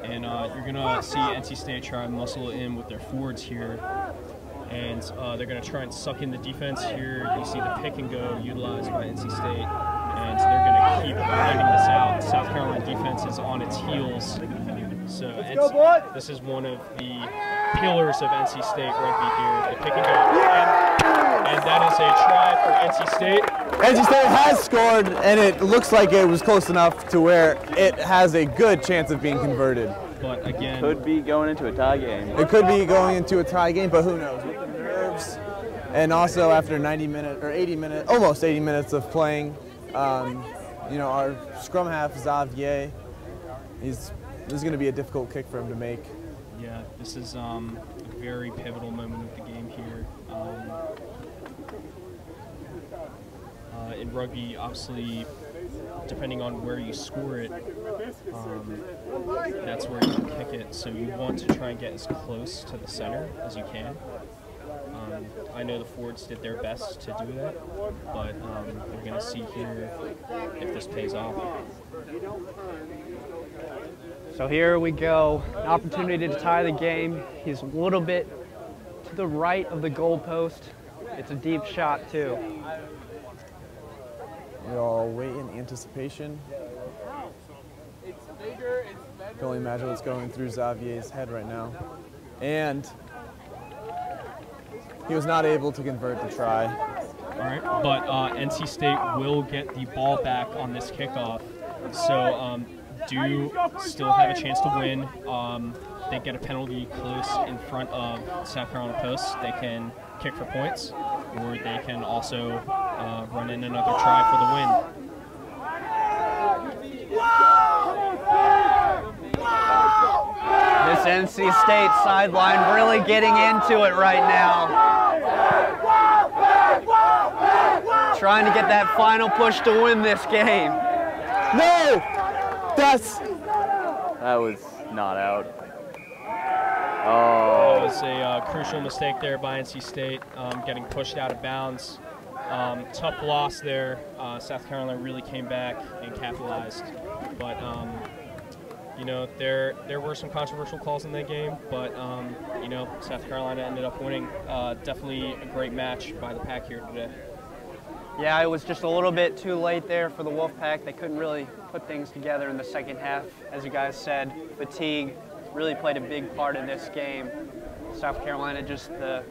And you're going to see NC State try and muscle in with their forwards here. And they're going to try and suck in the defense here. You see the pick and go utilized by NC State. And they're going to keep grinding this out. South Carolina defense is on its heels. So this is one of the pillars of NC State rugby here. The pick and go. And that is a try for NC State. NC State has scored, and it looks like it was close enough to where it has a good chance of being converted. but again, Could be going into a tie game. It could be going into a tie game, but who knows? With the nerves, and also after 90 minutes or 80 minutes, almost 80 minutes of playing, you know, our scrum half Xavier, this is going to be a difficult kick for him to make. yeah, this is a very pivotal moment of the game here. In rugby, obviously, depending on where you score it, that's where you kick it. So you want to try and get as close to the center as you can. I know the forwards did their best to do that, but we're going to see here if this pays off. So here we go, an opportunity to tie the game. He's a little bit to the right of the goal post. It's a deep shot too. We all wait in anticipation. Can only imagine what's going through Xavier's head right now. And he was not able to convert the try. All right, but NC State will get the ball back on this kickoff. So do still have a chance to win. They get a penalty close in front of South Carolina post. They can kick for points, or they can also run in another try for the win. This NC State sideline really getting into it right now. Trying to get that final push to win this game. No! That was not out. That Oh, was a crucial mistake there by NC State, getting pushed out of bounds. Tough loss there. South Carolina really came back and capitalized. But, you know, there were some controversial calls in that game, but, you know, South Carolina ended up winning. Definitely a great match by the Pack here today. Yeah, it was just a little bit too late there for the Wolfpack. They couldn't really put things together in the second half. As you guys said, fatigue really played a big part in this game. South Carolina just the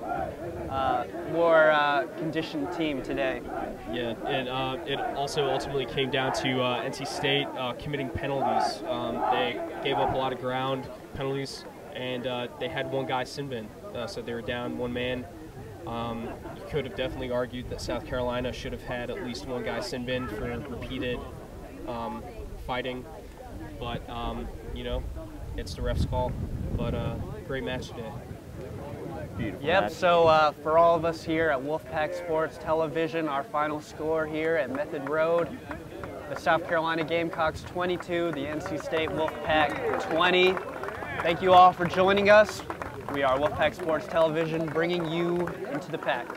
more conditioned team today. Yeah, and it also ultimately came down to NC State committing penalties. They gave up a lot of ground penalties, and they had one guy sin bin, so they were down one man. You could have definitely argued that South Carolina should have had at least one guy sin bin for repeated fighting, but you know, it's the ref's call. But great match today. beautiful. Yep, match. so for all of us here at Wolfpack Sports Television, our final score here at Method Road, the South Carolina Gamecocks 22, the NC State Wolfpack 20. Thank you all for joining us. We are Wolfpack Sports Television, bringing you into the pack.